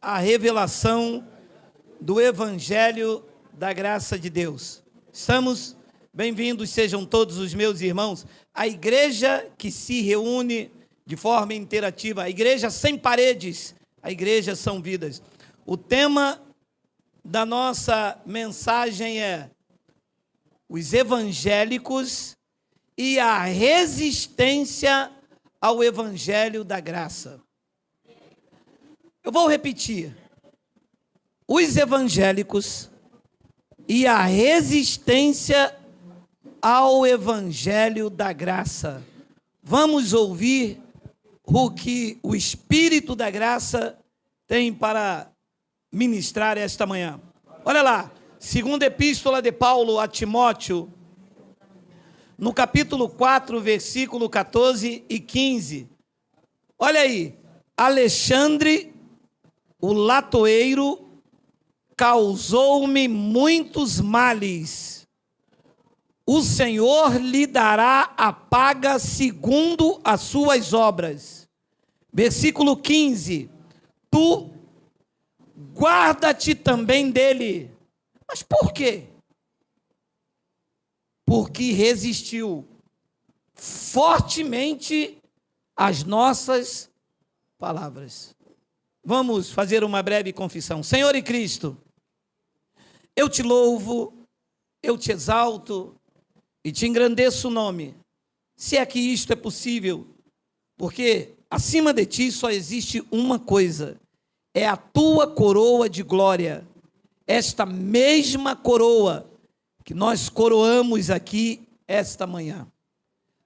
a revelação do Evangelho da graça de Deus. Estamos bem-vindos, sejam todos os meus irmãos, à igreja que se reúne de forma interativa, a igreja sem paredes, a igreja são vidas. O tema da nossa mensagem é os evangélicos e a resistência ao Evangelho da graça. Eu vou repetir. Os evangélicos e a resistência ao Evangelho da graça. Vamos ouvir o que o Espírito da graça tem para ministrar esta manhã. Olha lá, segunda epístola de Paulo a Timóteo, no capítulo 4, versículo 14 e 15. Olha aí, Alexandre, o latoeiro, causou-me muitos males. O Senhor lhe dará a paga segundo as suas obras. Versículo 15. Tu guarda-te também dele. Mas por quê? Porque resistiu fortemente às nossas palavras. Vamos fazer uma breve confissão. Senhor e Cristo, eu te louvo, eu te exalto e te engrandeço o nome, se é que isto é possível, porque acima de ti só existe uma coisa, é a tua coroa de glória, esta mesma coroa que nós coroamos aqui esta manhã.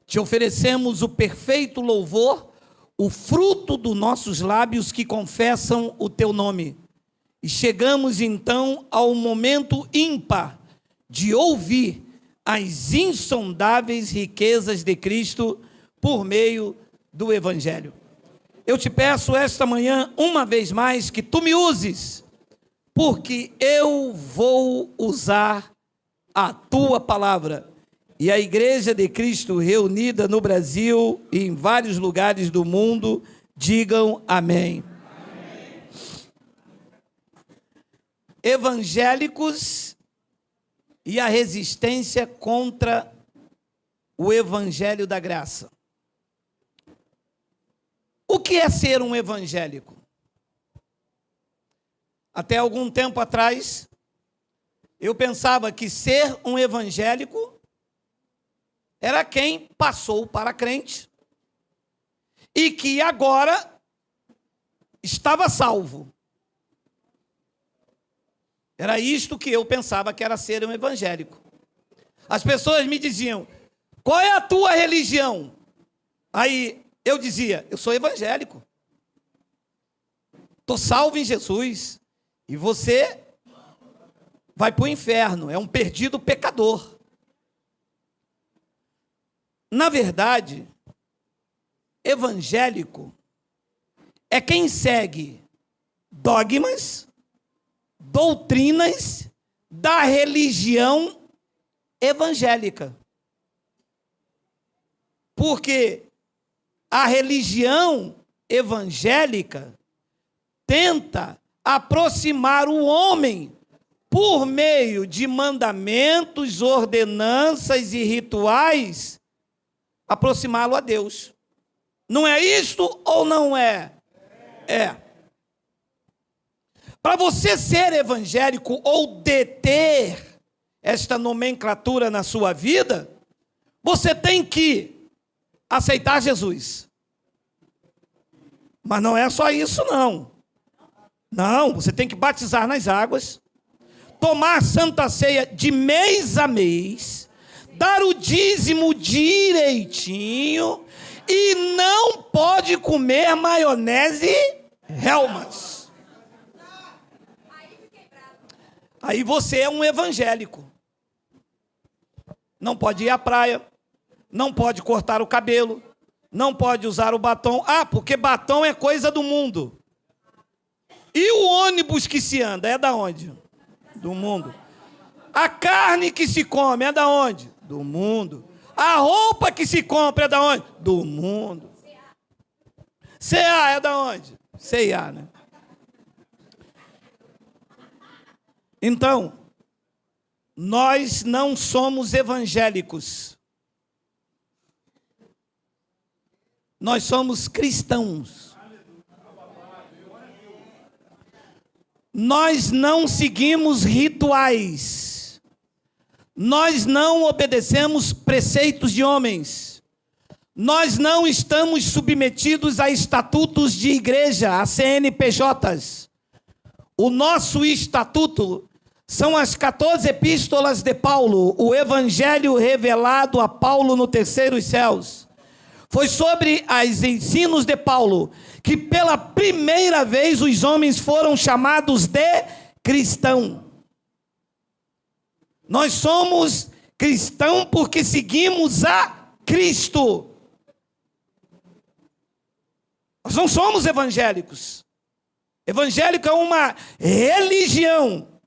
Te oferecemos o perfeito louvor, o fruto dos nossos lábios que confessam o teu nome. E chegamos então ao momento ímpar de ouvir as insondáveis riquezas de Cristo por meio do Evangelho. Eu te peço esta manhã, uma vez mais, que tu me uses, porque eu vou usar a tua palavra. E a Igreja de Cristo reunida no Brasil e em vários lugares do mundo, digam amém. Amém. Evangélicos e a resistência contra o Evangelho da graça. O que é ser um evangélico? Até algum tempo atrás, eu pensava que ser um evangélico era quem passou para crente e que agora estava salvo. Era isto que eu pensava que era ser um evangélico. As pessoas me diziam, qual é a tua religião? Aí eu dizia, eu sou evangélico. Estou salvo em Jesus. E você vai para o inferno, é um perdido pecador. Na verdade, evangélico é quem segue dogmas, doutrinas da religião evangélica. Porque a religião evangélica tenta aproximar o homem por meio de mandamentos, ordenanças e rituais, aproximá-lo a Deus. Não é isto ou não é? É. Para você ser evangélico ou deter esta nomenclatura na sua vida, você tem que aceitar Jesus. Mas não é só isso, não. Não, você tem que batizar nas águas, tomar santa ceia de mês a mês, dar o dízimo direitinho e não pode comer maionese Hellmann's. Aí você é um evangélico. Não pode ir à praia, não pode cortar o cabelo, não pode usar o batom. Ah, porque batom é coisa do mundo. E o ônibus que se anda é da onde? Do mundo. A carne que se come é da onde? Do mundo. A roupa que se compra é da onde? Do mundo. C&A é da onde? C&A, né? Então, nós não somos evangélicos. Nós somos cristãos. Nós não seguimos rituais. Nós não obedecemos preceitos de homens. Nós não estamos submetidos a estatutos de igreja, a CNPJs. O nosso estatuto são as 14 epístolas de Paulo, o evangelho revelado a Paulo no terceiro céus. Foi sobre os ensinos de Paulo que pela primeira vez os homens foram chamados de cristão. Nós somos cristãos porque seguimos a Cristo. Nós não somos evangélicos. Evangélico é uma religião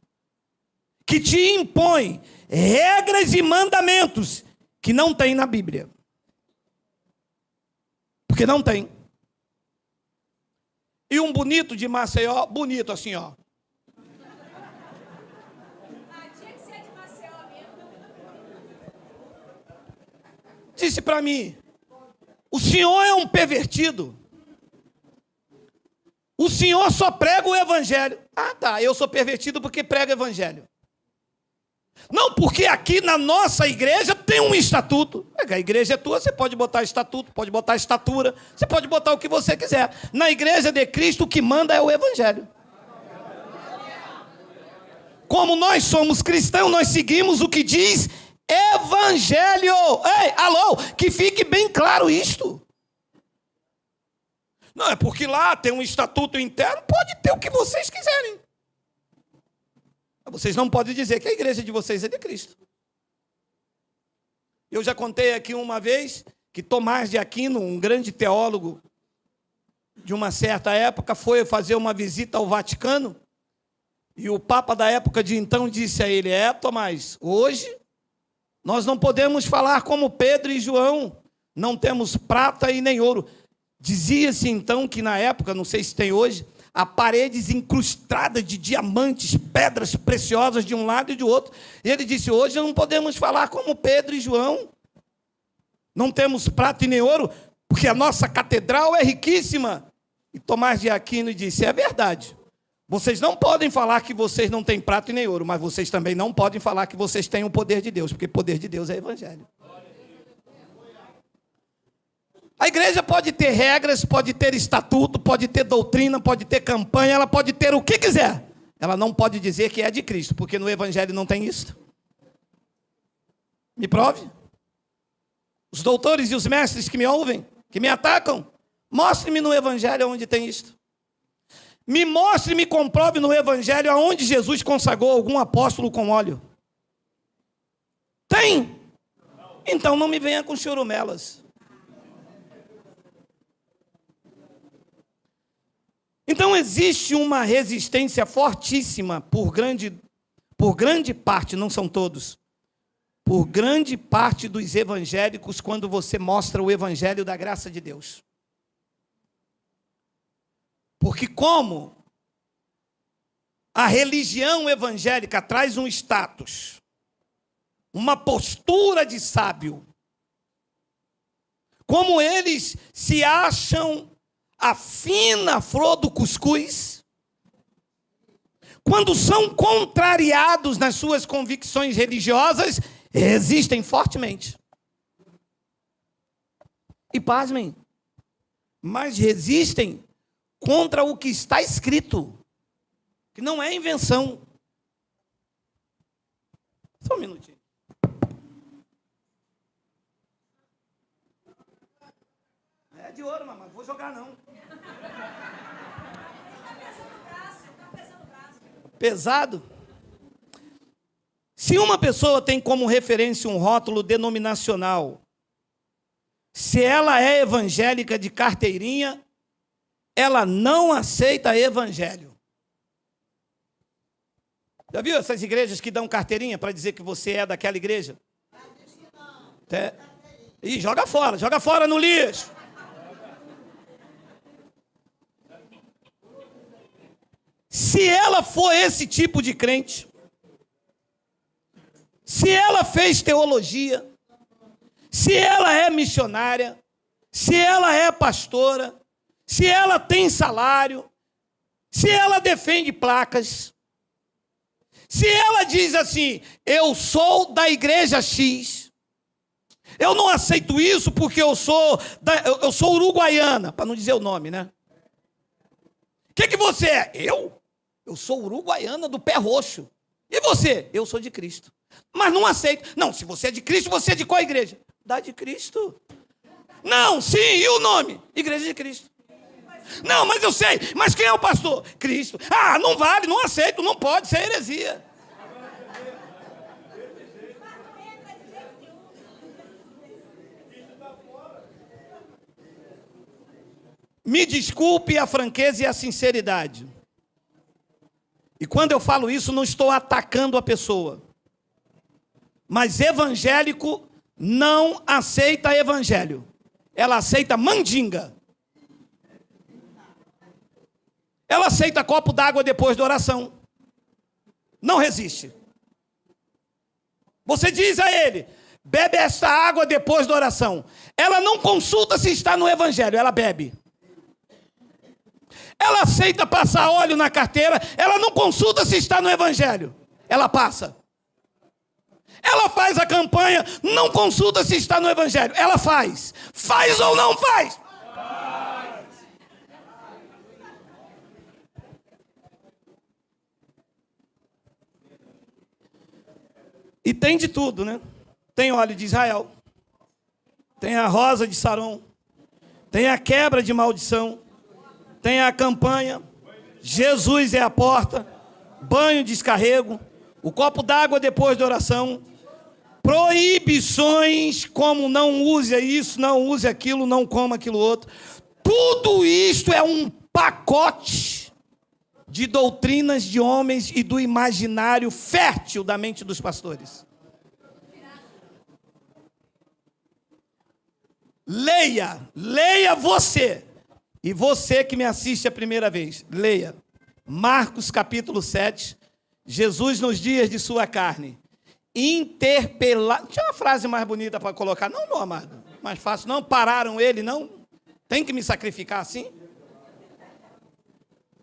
que te impõe regras e mandamentos que não tem na Bíblia. Porque não tem. E um bonito de Maceió, bonito assim, ó. Tinha que ser de Maceió mesmo. Disse para mim, o senhor é um pervertido. O senhor só prega o evangelho. Ah, tá, eu sou pervertido porque prego o evangelho. Não, porque aqui na nossa igreja tem um estatuto. A igreja é tua, você pode botar estatuto, pode botar estatura, você pode botar o que você quiser. Na igreja de Cristo, o que manda é o evangelho. Como nós somos cristãos, nós seguimos o que diz evangelho. Ei, alô, que fique bem claro isto. Não, é porque lá tem um estatuto interno, pode ter o que vocês quiserem. Vocês não podem dizer que a igreja de vocês é de Cristo. Eu já contei aqui uma vez que Tomás de Aquino, um grande teólogo de uma certa época, foi fazer uma visita ao Vaticano e o Papa da época de então disse a ele, Tomás, hoje nós não podemos falar como Pedro e João, não temos prata e nem ouro. Dizia-se então que na época, não sei se tem hoje, há paredes incrustadas de diamantes, pedras preciosas de um lado e de outro. E ele disse, hoje não podemos falar como Pedro e João. Não temos prata e nem ouro, porque a nossa catedral é riquíssima. E Tomás de Aquino disse, é verdade. Vocês não podem falar que vocês não têm prata e nem ouro, mas vocês também não podem falar que vocês têm o poder de Deus, porque o poder de Deus é evangelho. A igreja pode ter regras, pode ter estatuto, pode ter doutrina, pode ter campanha, ela pode ter o que quiser. Ela não pode dizer que é de Cristo, porque no evangelho não tem isso. Me prove. Os doutores e os mestres que me ouvem, que me atacam, mostre-me no evangelho onde tem isto. Me mostre e me comprove no evangelho aonde Jesus consagrou algum apóstolo com óleo. Tem? Então não me venha com churumelas. Então existe uma resistência fortíssima por grande parte, não são todos, por grande parte dos evangélicos quando você mostra o evangelho da graça de Deus. Porque como a religião evangélica traz um status, uma postura de sábio, como eles se acham a fina flor do cuscuz, quando são contrariados nas suas convicções religiosas, resistem fortemente. E pasmem, mas resistem contra o que está escrito, que não é invenção. Só um minutinho. É de ouro, mamãe, vou jogar não. Pesado? Se uma pessoa tem como referência um rótulo denominacional, se ela é evangélica de carteirinha, ela não aceita evangelho. Já viu essas igrejas que dão carteirinha para dizer que você é daquela igreja? E joga fora no lixo. Se ela for esse tipo de crente, se ela fez teologia, se ela é missionária, se ela é pastora, se ela tem salário, se ela defende placas, se ela diz assim, eu sou da igreja X, eu não aceito isso porque eu sou uruguaiana, para não dizer o nome, né? O que você é? Eu sou uruguaiana do pé roxo. E você? Eu sou de Cristo. Mas não aceito. Não, se você é de Cristo, você é de qual igreja? Da de Cristo. Não, sim, e o nome? Igreja de Cristo. Não, mas eu sei. Mas quem é o pastor? Cristo. Ah, não vale, não aceito, não pode, isso é heresia. Me desculpe a franqueza e a sinceridade. E quando eu falo isso, não estou atacando a pessoa. Mas evangélico não aceita evangelho. Ela aceita mandinga. Ela aceita copo d'água depois da oração. Não resiste. Você diz a ele, bebe esta água depois da oração. Ela não consulta se está no evangelho, ela bebe. Ela aceita passar óleo na carteira, ela não consulta se está no evangelho, ela passa. Ela faz a campanha, não consulta se está no evangelho, ela faz. Faz ou não faz? Faz. E tem de tudo, né? Tem óleo de Israel, tem a rosa de Saron, tem a quebra de maldição, tem a campanha, Jesus é a porta, banho de descarrego, o copo d'água depois da oração, proibições como não use isso, não use aquilo, não coma aquilo outro. Tudo isto é um pacote de doutrinas de homens e do imaginário fértil da mente dos pastores. Leia você. E você que me assiste a primeira vez, leia Marcos capítulo 7, Jesus nos dias de sua carne, interpelar. Tinha uma frase mais bonita para colocar, não, meu amado, mais fácil, não pararam ele, não, tem que me sacrificar assim?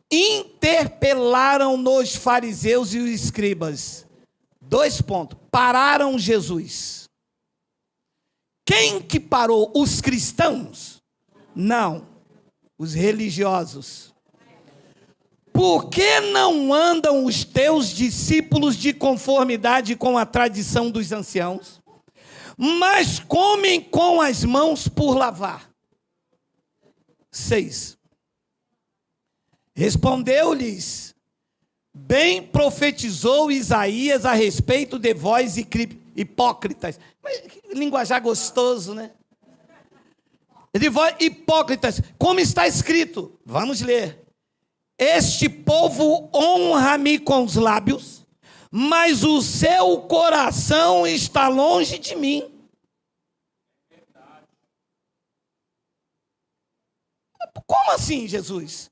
Interpelaram-nos fariseus e os escribas. 2 pontos, pararam Jesus. Quem que parou? Os cristãos? Não. Os religiosos. Por que não andam os teus discípulos de conformidade com a tradição dos anciãos, mas comem com as mãos por lavar? 6. Respondeu-lhes, bem profetizou Isaías a respeito de vós hipócritas. Mas, que linguajar gostoso, né? De vós hipócritas, como está escrito, vamos ler. Este povo honra-me com os lábios, mas o seu coração está longe de mim. Como assim, Jesus?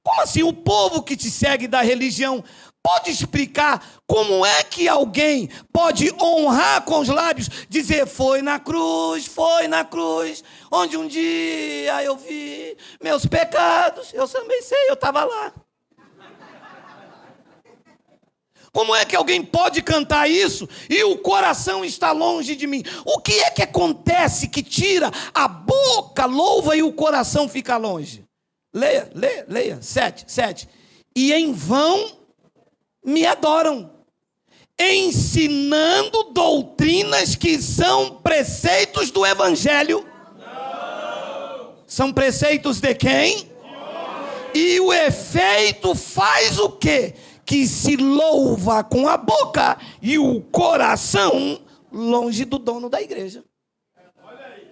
Como assim o povo que te segue da religião pode explicar como é que alguém pode honrar com os lábios, dizer foi na cruz, onde um dia eu vi meus pecados, eu também sei, eu estava lá. Como é que alguém pode cantar isso e o coração está longe de mim? O que é que acontece que tira a boca, louva e o coração fica longe? Leia, 7. E em vão me adoram, ensinando doutrinas que são preceitos do evangelho. Não. São preceitos de quem? Não. E o efeito faz o quê? Que se louva com a boca e o coração longe do dono da igreja. Olha aí.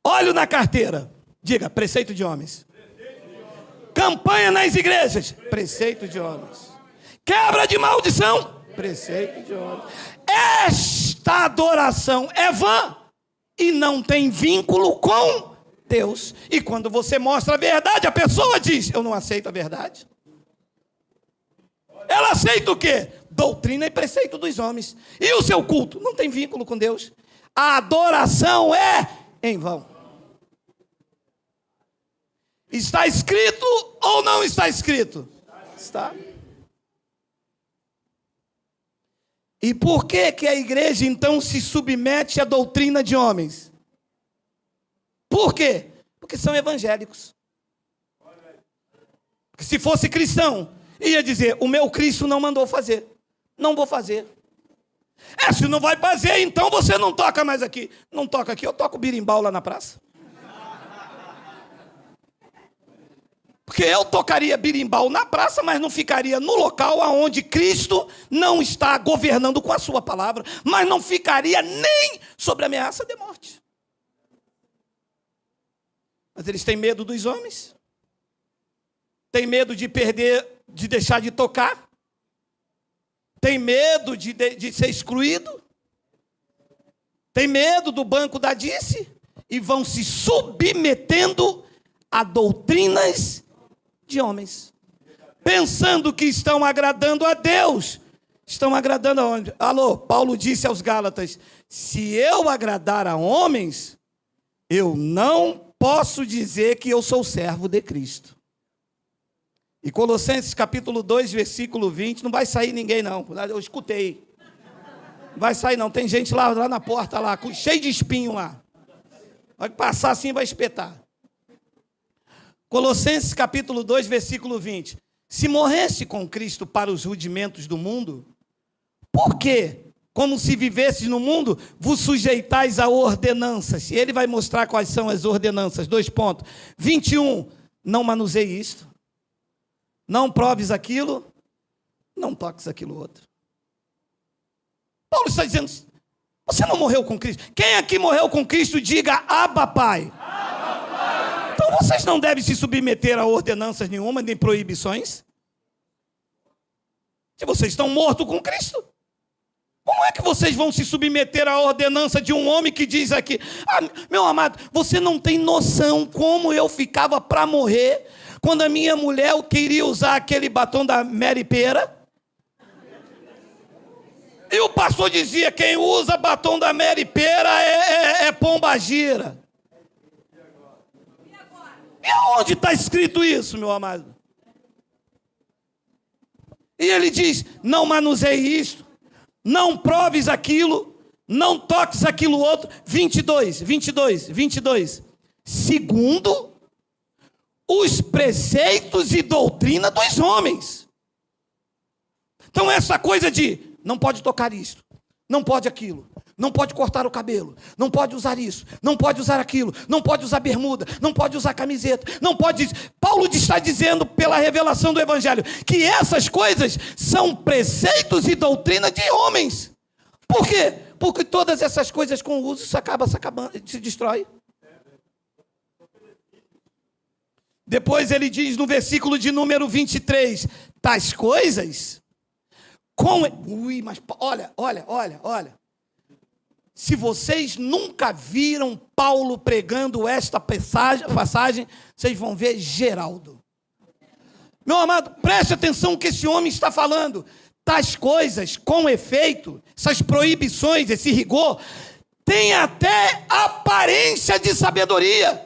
Olho na carteira. Diga, preceito de homens. Campanha nas igrejas. Preceito de homens. Quebra de maldição. Preceito de homens. Esta adoração é vã e não tem vínculo com Deus. E quando você mostra a verdade, a pessoa diz, eu não aceito a verdade. Ela aceita o quê? Doutrina e preceito dos homens. E o seu culto? Não tem vínculo com Deus. A adoração é em vão. Está escrito ou não está escrito? Está. E por que que a igreja então se submete à doutrina de homens? Por quê? Porque são evangélicos. Porque se fosse cristão, ia dizer, o meu Cristo não mandou fazer. Não vou fazer. Se não vai fazer, então você não toca mais aqui. Não toca aqui, eu toco birimbau lá na praça. Porque eu tocaria birimbau na praça, mas não ficaria no local onde Cristo não está governando com a sua palavra, mas não ficaria nem sobre ameaça de morte. Mas eles têm medo dos homens, têm medo de perder, de deixar de tocar, têm medo de ser excluído, têm medo do banco da Dice e vão se submetendo a doutrinas de homens, pensando que estão agradando a Deus. Estão agradando aonde? Alô, Paulo disse aos Gálatas, se eu agradar a homens, eu não posso dizer que eu sou servo de Cristo. E Colossenses capítulo 2, versículo 20, não vai sair ninguém não, eu escutei. Não vai sair não, tem gente lá na porta, lá, cheio de espinho lá. Vai passar assim e vai espetar. Colossenses capítulo 2, versículo 20. Se morresse com Cristo para os rudimentos do mundo, por quê? Como se vivesses no mundo, vos sujeitais a ordenanças. E ele vai mostrar quais são as ordenanças. 2 pontos. 21. Não manuseie isto. Não proves aquilo. Não toques aquilo outro. Paulo está dizendo, você não morreu com Cristo. Quem aqui morreu com Cristo, diga, Abba, Pai. Então vocês não devem se submeter a ordenanças nenhuma, nem proibições. Se vocês estão mortos com Cristo, como é que vocês vão se submeter à ordenança de um homem que diz aqui, meu amado, você não tem noção como eu ficava para morrer quando a minha mulher queria usar aquele batom da Mary Pera. E o pastor dizia, quem usa batom da Mary Pera é pombagira. E aonde está escrito isso, meu amado? E ele diz, não manuseie isto, não proves aquilo, não toques aquilo outro. 22. Segundo os preceitos e doutrina dos homens. Então essa coisa de, não pode tocar isto, não pode aquilo. Não pode cortar o cabelo, não pode usar isso, não pode usar aquilo, não pode usar bermuda, não pode usar camiseta, não pode... Paulo está dizendo pela revelação do Evangelho que essas coisas são preceitos e doutrina de homens. Por quê? Porque todas essas coisas com o uso se acabando, se destrói. Depois ele diz no versículo de número 23, tais coisas... Mas olha. Se vocês nunca viram Paulo pregando esta passagem, vocês vão ver Geraldo. Meu amado, preste atenção no que esse homem está falando. Tais coisas, com efeito, essas proibições, esse rigor, tem até aparência de sabedoria.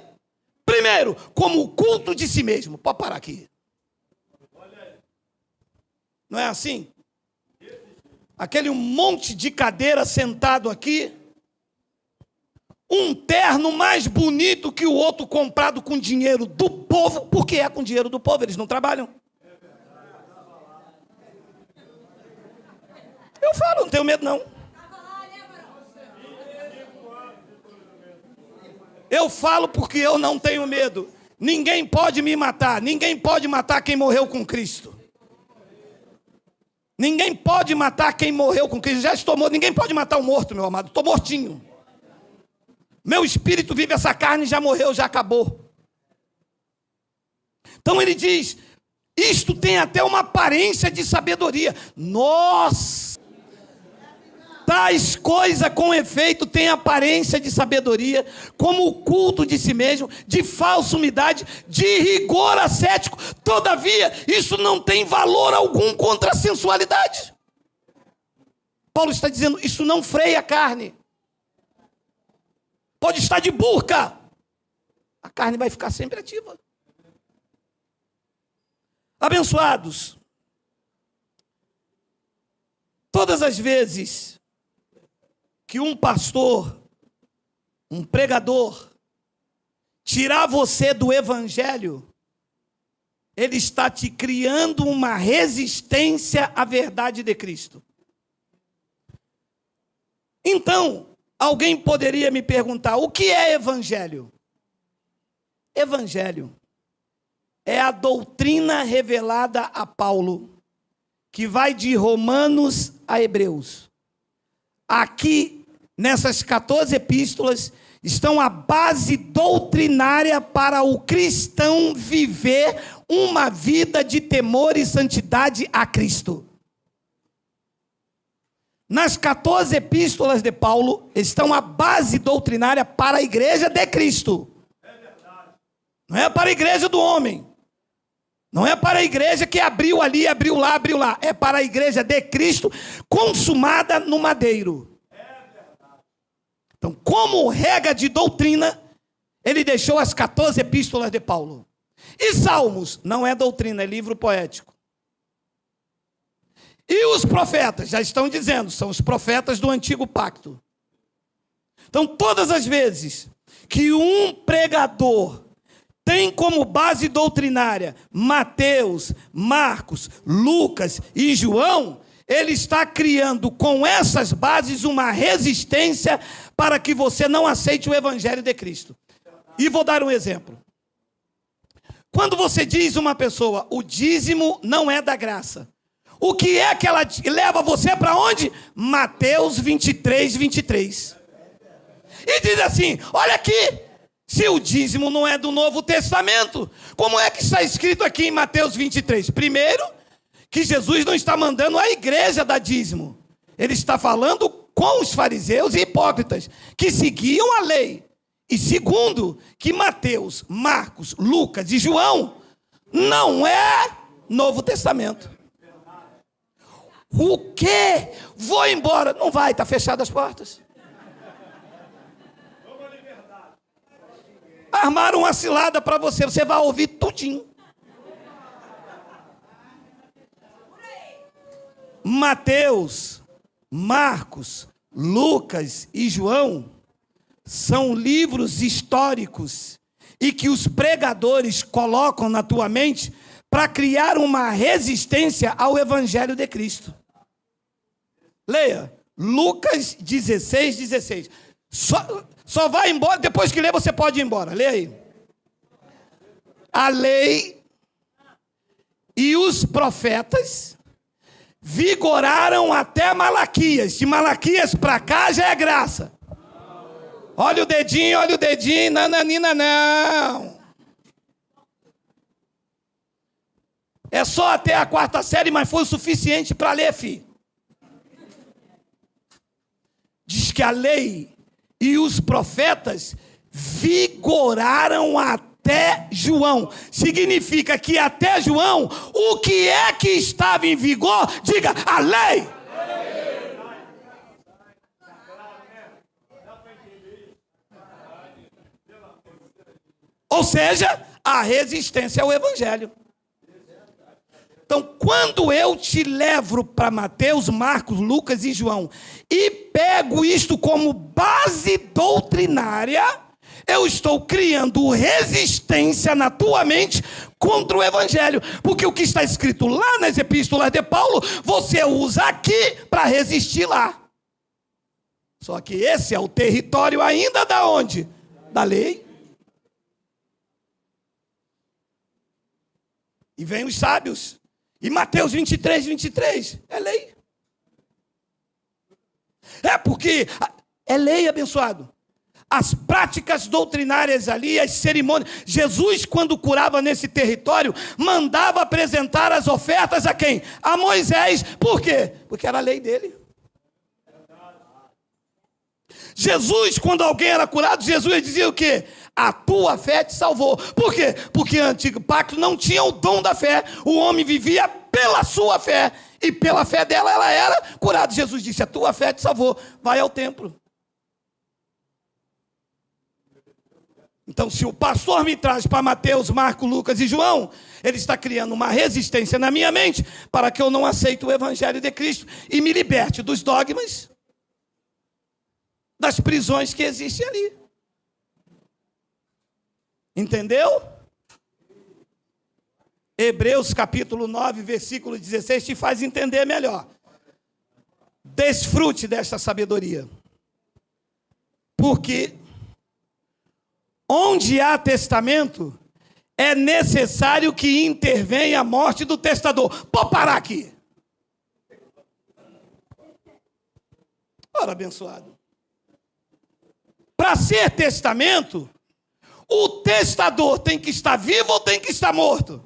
Primeiro, como o culto de si mesmo. Pode parar aqui. Não é assim? Aquele monte de cadeira sentado aqui, um terno mais bonito que o outro comprado com dinheiro do povo, porque é com dinheiro do povo, eles não trabalham. Eu falo, não tenho medo não. Eu falo porque eu não tenho medo. Ninguém pode me matar, ninguém pode matar quem morreu com Cristo. Ninguém pode matar quem morreu com Cristo. Já estou morto, ninguém pode matar o morto, meu amado, estou mortinho. Meu espírito vive, essa carne já morreu, já acabou. Então ele diz, isto tem até uma aparência de sabedoria. Nossa! Tais coisas, com efeito, têm aparência de sabedoria, como o culto de si mesmo, de falsa humildade, de rigor ascético. Todavia, isso não tem valor algum contra a sensualidade. Paulo está dizendo, isso não freia a carne. Pode estar de burca, a carne vai ficar sempre ativa. Abençoados, todas as vezes que um pastor, um pregador, tirar você do evangelho, ele está te criando uma resistência à verdade de Cristo. Então, alguém poderia me perguntar, o que é evangelho? Evangelho é a doutrina revelada a Paulo, que vai de Romanos a Hebreus. Aqui, nessas 14 epístolas, estão a base doutrinária para o cristão viver uma vida de temor e santidade a Cristo. Nas 14 epístolas de Paulo, estão a base doutrinária para a igreja de Cristo. Não é para a igreja do homem. Não é para a igreja que abriu ali, abriu lá, abriu lá. É para a igreja de Cristo, consumada no madeiro. Então, como regra de doutrina, ele deixou as 14 epístolas de Paulo. E Salmos, não é doutrina, é livro poético. E os profetas, já estão dizendo, são os profetas do antigo pacto. Então, todas as vezes que um pregador tem como base doutrinária Mateus, Marcos, Lucas e João, ele está criando com essas bases uma resistência para que você não aceite o evangelho de Cristo. E vou dar um exemplo. Quando você diz a uma pessoa, o dízimo não é da graça, o que é que ela leva você para onde? Mateus 23, 23. E diz assim, olha aqui, se o dízimo não é do Novo Testamento, como é que está escrito aqui em Mateus 23? Primeiro, que Jesus não está mandando a igreja dar dízimo. Ele está falando com os fariseus e hipócritas, que seguiam a lei. E segundo, que Mateus, Marcos, Lucas e João não é Novo Testamento. O quê? Vou embora. Não vai, está fechadas as portas. Armaram uma cilada para você, você vai ouvir tudinho. Mateus, Marcos, Lucas e João são livros históricos e que os pregadores colocam na tua mente para criar uma resistência ao evangelho de Cristo. Leia, Lucas 16, 16. Só vai embora, depois que ler você pode ir embora. Leia aí. A lei e os profetas vigoraram até Malaquias. De Malaquias para cá já é graça. Olha o dedinho, nananina não. É só até a 4ª série, mas foi o suficiente para ler, filho. Diz que a lei e os profetas vigoraram até João. Significa que até João, o que é que estava em vigor? Diga, a lei. Ou seja, a resistência ao evangelho. Então, quando eu te levo para Mateus, Marcos, Lucas e João e pego isto como base doutrinária, eu estou criando resistência na tua mente contra o evangelho. Porque o que está escrito lá nas epístolas de Paulo, você usa aqui para resistir lá. Só que esse é o território ainda da onde? Da lei. E vem os sábios. E Mateus 23, 23, é lei. É porque é lei, abençoado. As práticas doutrinárias ali, as cerimônias. Jesus, quando curava nesse território, mandava apresentar as ofertas a quem? A Moisés. Por quê? Porque era a lei dele. Jesus, quando alguém era curado, Jesus dizia o quê? A tua fé te salvou. Por quê? Porque o antigo pacto não tinha o dom da fé. O homem vivia pela sua fé. E pela fé dela, ela era curada. Jesus disse, a tua fé te salvou. Vai ao templo. Então, se o pastor me traz para Mateus, Marcos, Lucas e João, ele está criando uma resistência na minha mente para que eu não aceite o evangelho de Cristo e me liberte dos dogmas, das prisões que existem ali. Entendeu? Hebreus capítulo 9, versículo 16 te faz entender melhor. Desfrute desta sabedoria. Porque onde há testamento, é necessário que intervenha a morte do testador. Vou parar aqui. Ora, abençoado. Para ser testamento, o testador tem que estar vivo ou tem que estar morto?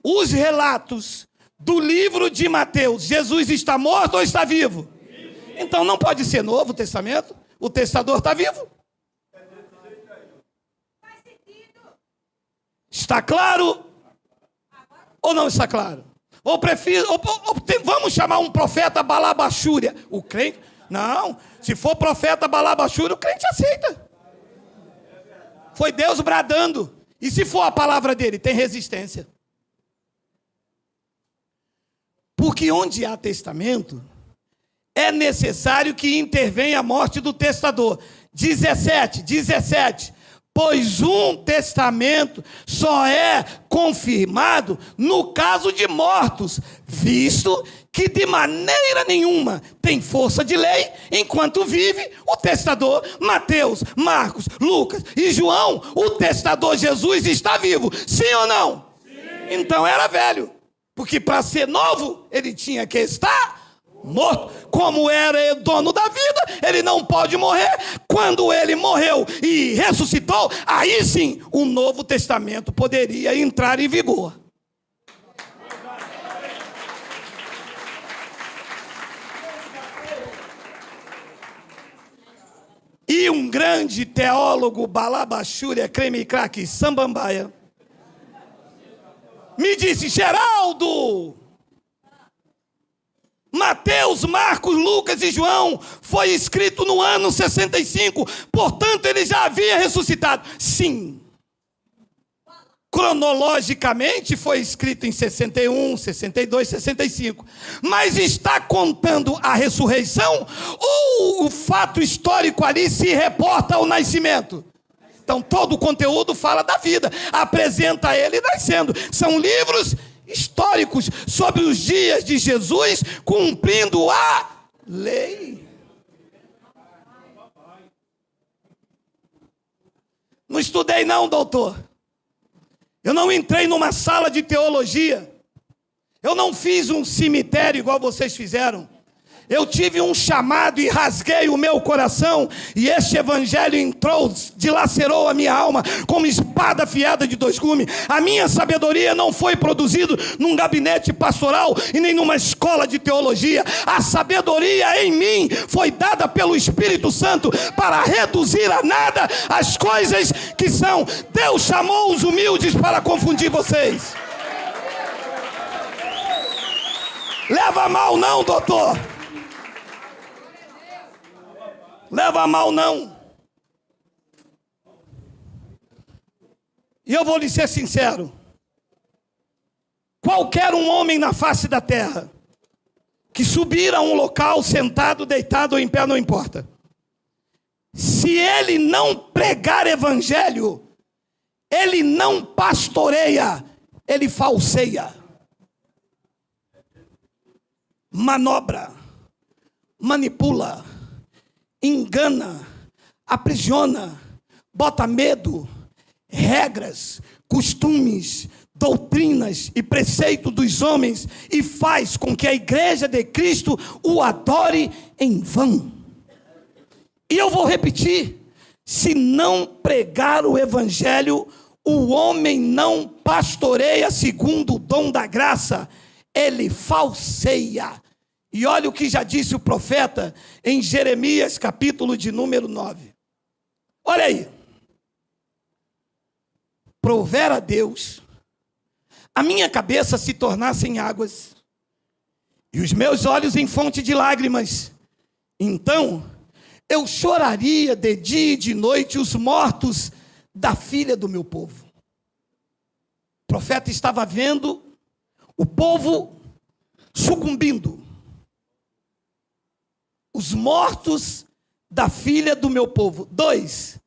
Os relatos do livro de Mateus, Jesus está morto ou está vivo? Então não pode ser Novo Testamento, o testador está vivo. Está claro ou não está claro? Vamos chamar um profeta balabachúria. O crente? Não, se for profeta balabachúria, o crente aceita. Foi Deus bradando. E se for a palavra dele, tem resistência. Porque onde há testamento, é necessário que intervenha a morte do testador. 17. Pois um testamento só é confirmado no caso de mortos, visto que de maneira nenhuma tem força de lei enquanto vive o testador. Mateus, Marcos, Lucas e João, o testador Jesus está vivo, sim ou não? Sim. Então era velho, porque para ser novo ele tinha que estar morto. Como era dono da vida, ele não pode morrer. Quando ele morreu e ressuscitou, aí sim o Novo Testamento poderia entrar em vigor. E um grande teólogo, balabachúria, creme craque, sambambaia, me disse, Geraldo, Mateus, Marcos, Lucas e João foi escrito no ano 65, portanto ele já havia ressuscitado. Sim, cronologicamente foi escrito em 61, 62, 65, mas está contando a ressurreição ou o fato histórico ali se reporta ao nascimento? Então todo o conteúdo fala da vida, apresenta ele nascendo. São livros históricos sobre os dias de Jesus cumprindo a lei. Não estudei não, doutor. Eu não entrei numa sala de teologia. Eu não fiz um cemitério igual vocês fizeram. Eu tive um chamado e rasguei o meu coração, e este evangelho entrou, dilacerou a minha alma como espada afiada de dois gumes. A minha sabedoria não foi produzida num gabinete pastoral e nem numa escola de teologia. A sabedoria em mim foi dada pelo Espírito Santo para reduzir a nada as coisas que são. Deus chamou os humildes para confundir vocês. Leva mal não, doutor. Leva mal não. E eu vou lhe ser sincero. Qualquer um homem na face da terra que subir a um local, sentado, deitado ou em pé, não importa. Se ele não pregar evangelho, ele não pastoreia, ele falseia. Manobra, manipula, engana, aprisiona, bota medo, regras, costumes, doutrinas e preceitos dos homens e faz com que a igreja de Cristo o adore em vão. E eu vou repetir, se não pregar o evangelho, o homem não pastoreia segundo o dom da graça, ele falseia. E olha o que já disse o profeta em Jeremias, capítulo de número 9. Olha aí. Prover a Deus, a minha cabeça se tornasse em águas, e os meus olhos em fonte de lágrimas. Então eu choraria de dia e de noite os mortos da filha do meu povo. O profeta estava vendo o povo sucumbindo. Os mortos da filha do meu povo. Dois.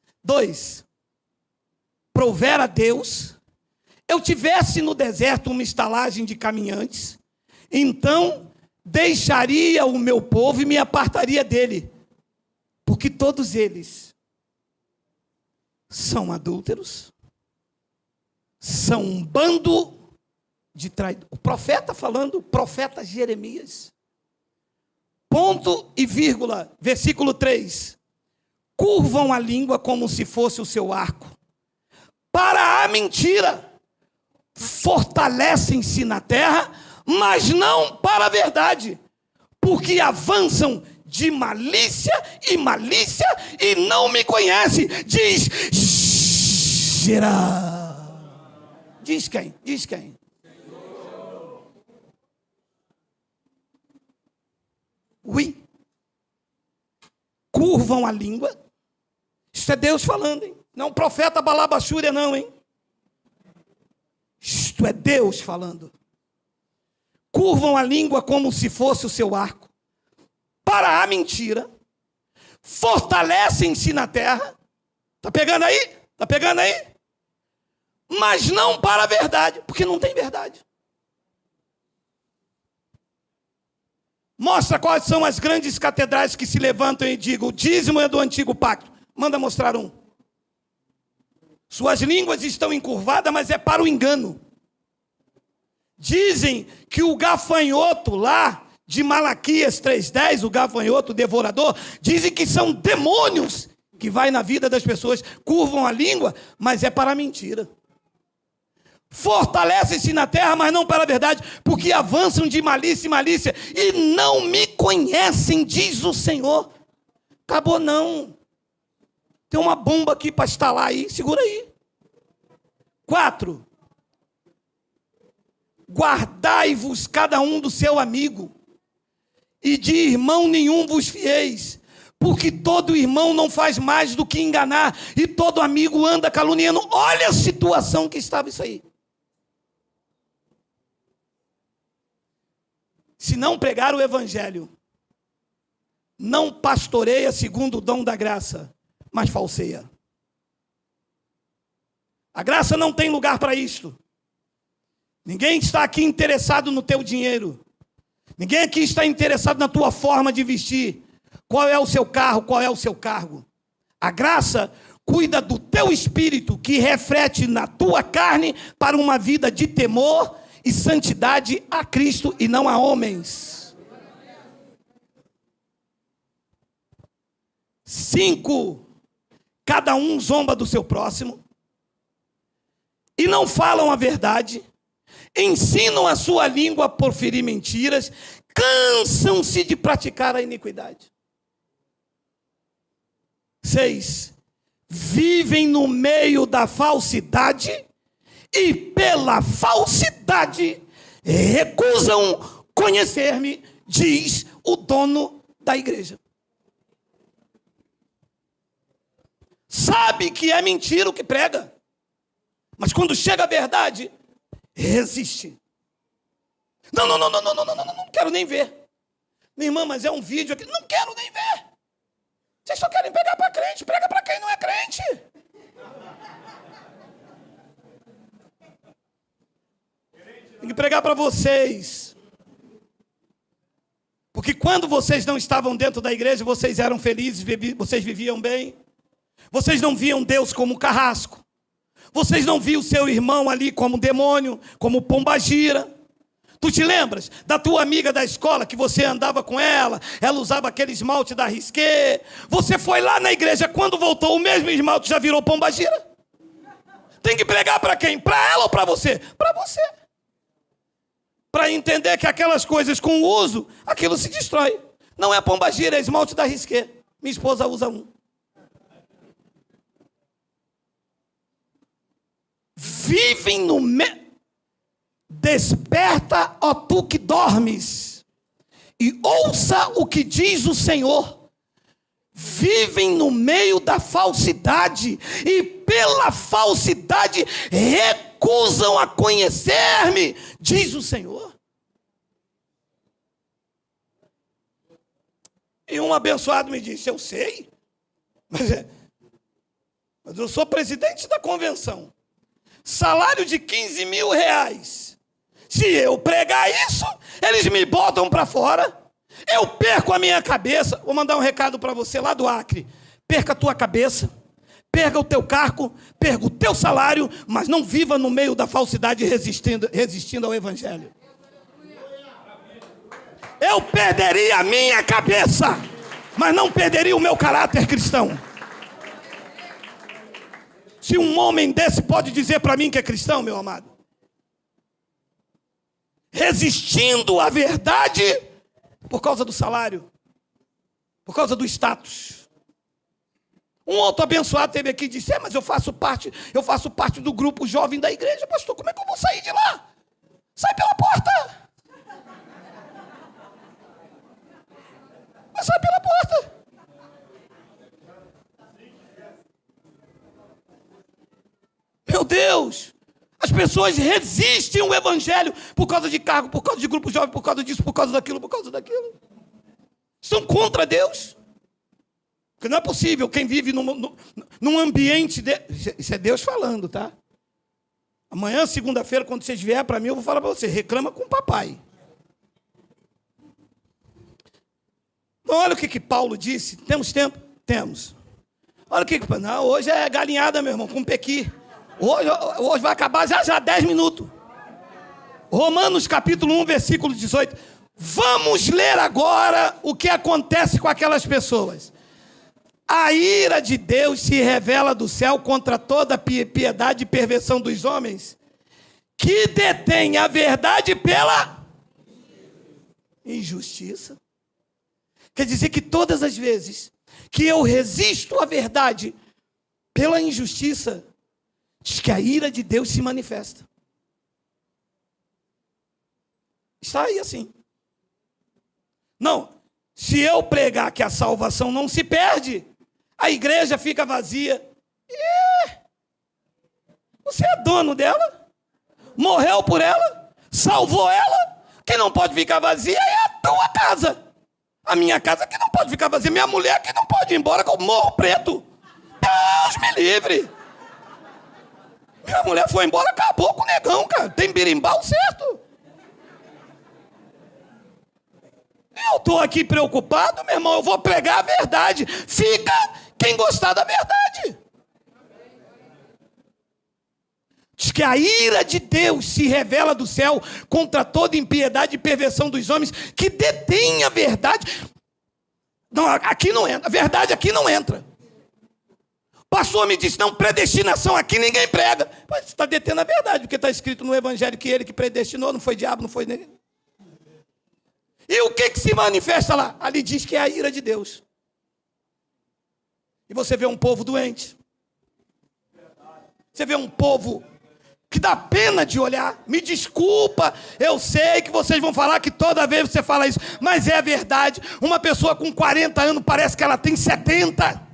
Prover a Deus, eu tivesse no deserto uma estalagem de caminhantes, então deixaria o meu povo e me apartaria dele, porque todos eles são adúlteros, são um bando de traidores. O profeta falando, o profeta Jeremias. Ponto e vírgula, versículo 3. Curvam a língua como se fosse o seu arco para a mentira, fortalecem-se na terra, mas não para a verdade, porque avançam de malícia e não me conhece, diz Gerá. Diz quem? Ui. Curvam a língua. Isso é Deus falando, hein? Não é um profeta balabachúria não, hein? Isto é Deus falando. Curvam a língua como se fosse o seu arco para a mentira, fortalecem-se na terra. Está pegando aí? Mas não para a verdade, porque não tem verdade. Mostra quais são as grandes catedrais que se levantam e digam: o dízimo é do antigo pacto. Manda mostrar um. Suas línguas estão encurvadas, mas é para o engano. Dizem que o gafanhoto lá de Malaquias 3:10, o gafanhoto devorador, dizem que são demônios que vai na vida das pessoas, curvam a língua, mas é para a mentira. Fortalecem-se na terra, mas não para a verdade, porque avançam de malícia e não me conhecem, diz o Senhor. Acabou não. Tem uma bomba aqui para instalar aí, segura aí. 4. Guardai-vos cada um do seu amigo, e de irmão nenhum vos fieis, porque todo irmão não faz mais do que enganar, e todo amigo anda caluniando. Olha a situação que estava isso aí. Se não pregar o evangelho, não pastoreia segundo o dom da graça, mas falseia. A graça não tem lugar para isto. Ninguém está aqui interessado no teu dinheiro. Ninguém aqui está interessado na tua forma de vestir. Qual é o seu carro, qual é o seu cargo. A graça cuida do teu espírito, que reflete na tua carne para uma vida de temor e santidade a Cristo e não a homens. 5. Cada um zomba do seu próximo e não falam a verdade, ensinam a sua língua a proferir mentiras, cansam-se de praticar a iniquidade. 6. Vivem no meio da falsidade e pela falsidade recusam conhecer-me, diz o dono da igreja. Sabe que é mentira o que prega, mas quando chega a verdade, resiste. Não quero nem ver. Minha irmã, mas é um vídeo aqui. Não quero nem ver. Vocês só querem pegar para crente. Prega para quem não é crente. Tem que pregar para vocês. Porque quando vocês não estavam dentro da igreja, vocês eram felizes, vocês viviam bem. Vocês não viam Deus como carrasco. Vocês não viam o seu irmão ali como demônio, como pombagira. Tu te lembras da tua amiga da escola que você andava com ela? Ela usava aquele esmalte da Risqué. Você foi lá na igreja, quando voltou, o mesmo esmalte já virou pombagira. Tem que pregar para quem? Para ela ou para você? Para você. para entender que aquelas coisas com o uso, aquilo se destrói. Não é pombagira, é esmalte da Risqué. Minha esposa usa um. Vivem no meio. Desperta, ó tu que dormes, e ouça o que diz o Senhor. Vivem no meio da falsidade, e pela falsidade recusam a conhecer-me, diz o Senhor. E um abençoado me disse, eu sei, mas eu sou presidente da convenção. Salário de 15 mil reais. Se eu pregar isso, eles me botam para fora. Eu perco a minha cabeça. Vou mandar um recado para você lá do Acre. Perca a tua cabeça, perca o teu cargo, perca o teu salário, mas não viva no meio da falsidade resistindo ao evangelho. Eu perderia a minha cabeça, mas não perderia o meu caráter cristão. Se um homem desse pode dizer para mim que é cristão, meu amado, resistindo à verdade por causa do salário, por causa do status. Um outro abençoado teve aqui e disse, mas eu faço parte do grupo jovem da igreja. Pastor, como é que eu vou sair de lá? Sai pela porta. Sai pela porta. Meu Deus, as pessoas resistem ao evangelho por causa de cargo, por causa de grupo jovem, por causa disso, por causa daquilo, por causa daquilo. Estão contra Deus. Porque não é possível quem vive num ambiente... Isso é Deus falando, tá? Amanhã, segunda-feira, quando vocês vierem para mim, eu vou falar para você, reclama com o papai. Então, olha o que Paulo disse. Temos tempo? Temos. Olha o que... Não, hoje é galinhada, meu irmão, com pequi. Hoje vai acabar já 10 minutos. Romanos capítulo 1, versículo 18. Vamos ler agora o que acontece com aquelas pessoas. A ira de Deus se revela do céu contra toda a piedade e perversão dos homens, que detém a verdade pela injustiça. Quer dizer que todas as vezes que eu resisto à verdade pela injustiça, diz que a ira de Deus se manifesta. Está aí assim. Não, se eu pregar que a salvação não se perde, a igreja fica vazia. Você é dono dela, morreu por ela, salvou ela. Quem não pode ficar vazia é a tua casa. A minha casa que não pode ficar vazia. Minha mulher que não pode ir embora com o morro preto. Deus me livre. Minha mulher foi embora, acabou com o negão, cara. Tem berimbau certo. Eu estou aqui preocupado, meu irmão. Eu vou pregar a verdade. Fica quem gostar da verdade. Diz que a ira de Deus se revela do céu contra toda impiedade e perversão dos homens que detêm a verdade. Não, aqui não entra. A verdade aqui não entra. O pastor me disse, não, predestinação aqui ninguém prega. Mas você está detendo a verdade, porque está escrito no evangelho que ele que predestinou, não foi diabo, não foi ninguém. E o que se manifesta lá? Ali diz que é a ira de Deus. E você vê um povo doente. Você vê um povo que dá pena de olhar. Me desculpa, eu sei que vocês vão falar que toda vez você fala isso, mas é verdade. Uma pessoa com 40 anos parece que ela tem 70.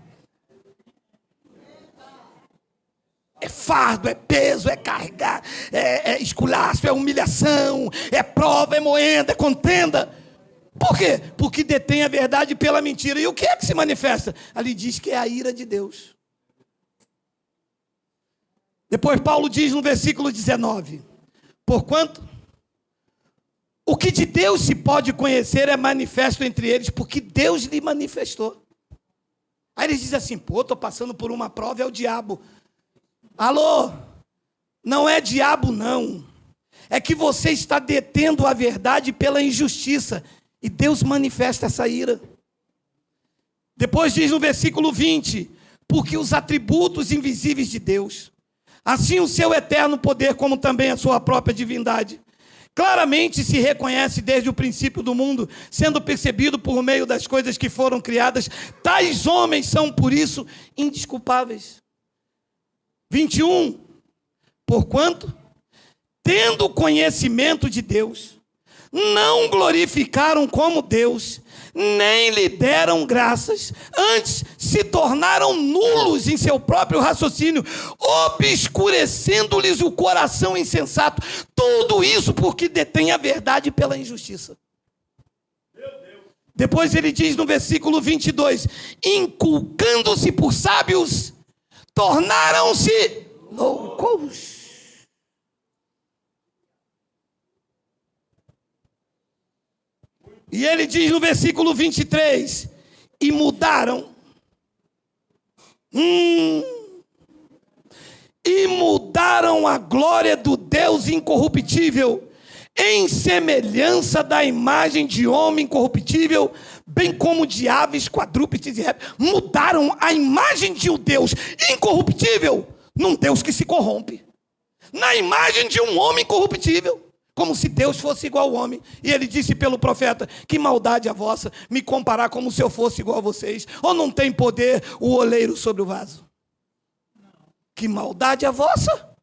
É fardo, é peso, é carregar, é esculacho, é humilhação, é prova, é moenda, é contenda. Por quê? Porque detém a verdade pela mentira. E o que é que se manifesta? Ali diz que é a ira de Deus. Depois Paulo diz no versículo 19, porquanto o que de Deus se pode conhecer é manifesto entre eles, porque Deus lhe manifestou. Aí eles dizem assim, estou passando por uma prova, é o diabo. Alô, não é diabo não, é que você está detendo a verdade pela injustiça, e Deus manifesta essa ira. Depois diz no versículo 20, porque os atributos invisíveis de Deus, assim o seu eterno poder, como também a sua própria divindade, claramente se reconhece desde o princípio do mundo, sendo percebido por meio das coisas que foram criadas. Tais homens são, por isso, indesculpáveis. 21. Porquanto, tendo conhecimento de Deus, não glorificaram como Deus, nem lhe deram graças, antes se tornaram nulos em seu próprio raciocínio, obscurecendo-lhes o coração insensato. Tudo isso porque detém a verdade pela injustiça. Depois ele diz no versículo 22, inculcando-se por sábios, tornaram-se loucos. E ele diz no versículo 23, e mudaram, a glória do Deus incorruptível, em semelhança da imagem de homem corruptível, bem como de aves, quadrúpedes e répteis. Mudaram a imagem de um Deus incorruptível num Deus que se corrompe, na imagem de um homem corruptível, como se Deus fosse igual ao homem. E ele disse pelo profeta, que maldade a vossa, me comparar como se eu fosse igual a vocês. Ou não tem poder o oleiro sobre o vaso? Que maldade a vossa.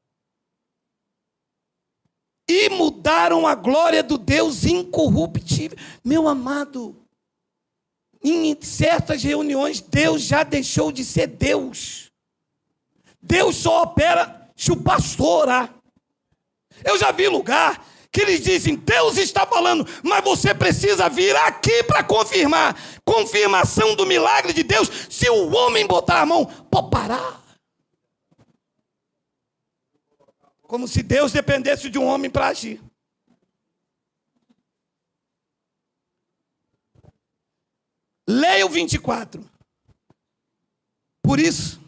E mudaram a glória do Deus incorruptível. Meu amado, em certas reuniões, Deus já deixou de ser Deus. Deus só opera se o pastor orar. Eu já vi lugar que eles dizem, Deus está falando, mas você precisa vir aqui para confirmar. Confirmação do milagre de Deus, se o homem botar a mão, pode parar. Como se Deus dependesse de um homem para agir. Leia o 24. Por isso,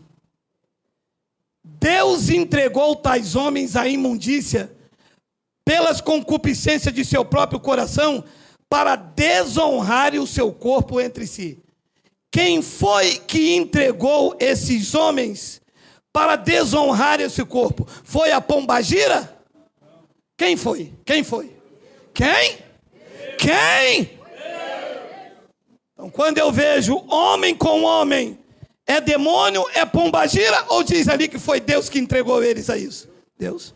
Deus entregou tais homens à imundícia, pelas concupiscências de seu próprio coração, para desonrarem o seu corpo entre si. Quem foi que entregou esses homens para desonrar esse corpo? Foi a pombagira? Quem foi? Quem foi? Quem? Quem? Então, quando eu vejo homem com homem, é demônio, é pombagira? Ou diz ali que foi Deus que entregou eles a isso? Deus.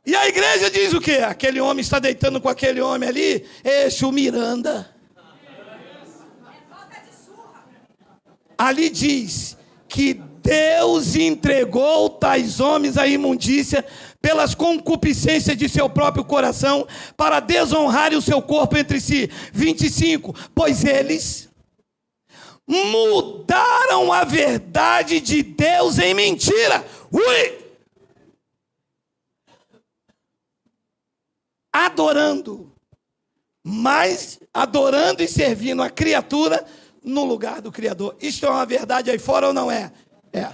E a igreja diz o quê? Aquele homem está deitando com aquele homem ali, Exu Miranda. Ali diz que Deus entregou tais homens à imundícia pelas concupiscências de seu próprio coração, para desonrarem o seu corpo entre si. 25. Pois eles mudaram a verdade de Deus em mentira. Ui! Adorando e servindo a criatura no lugar do Criador. Isto é uma verdade aí fora ou não é? É.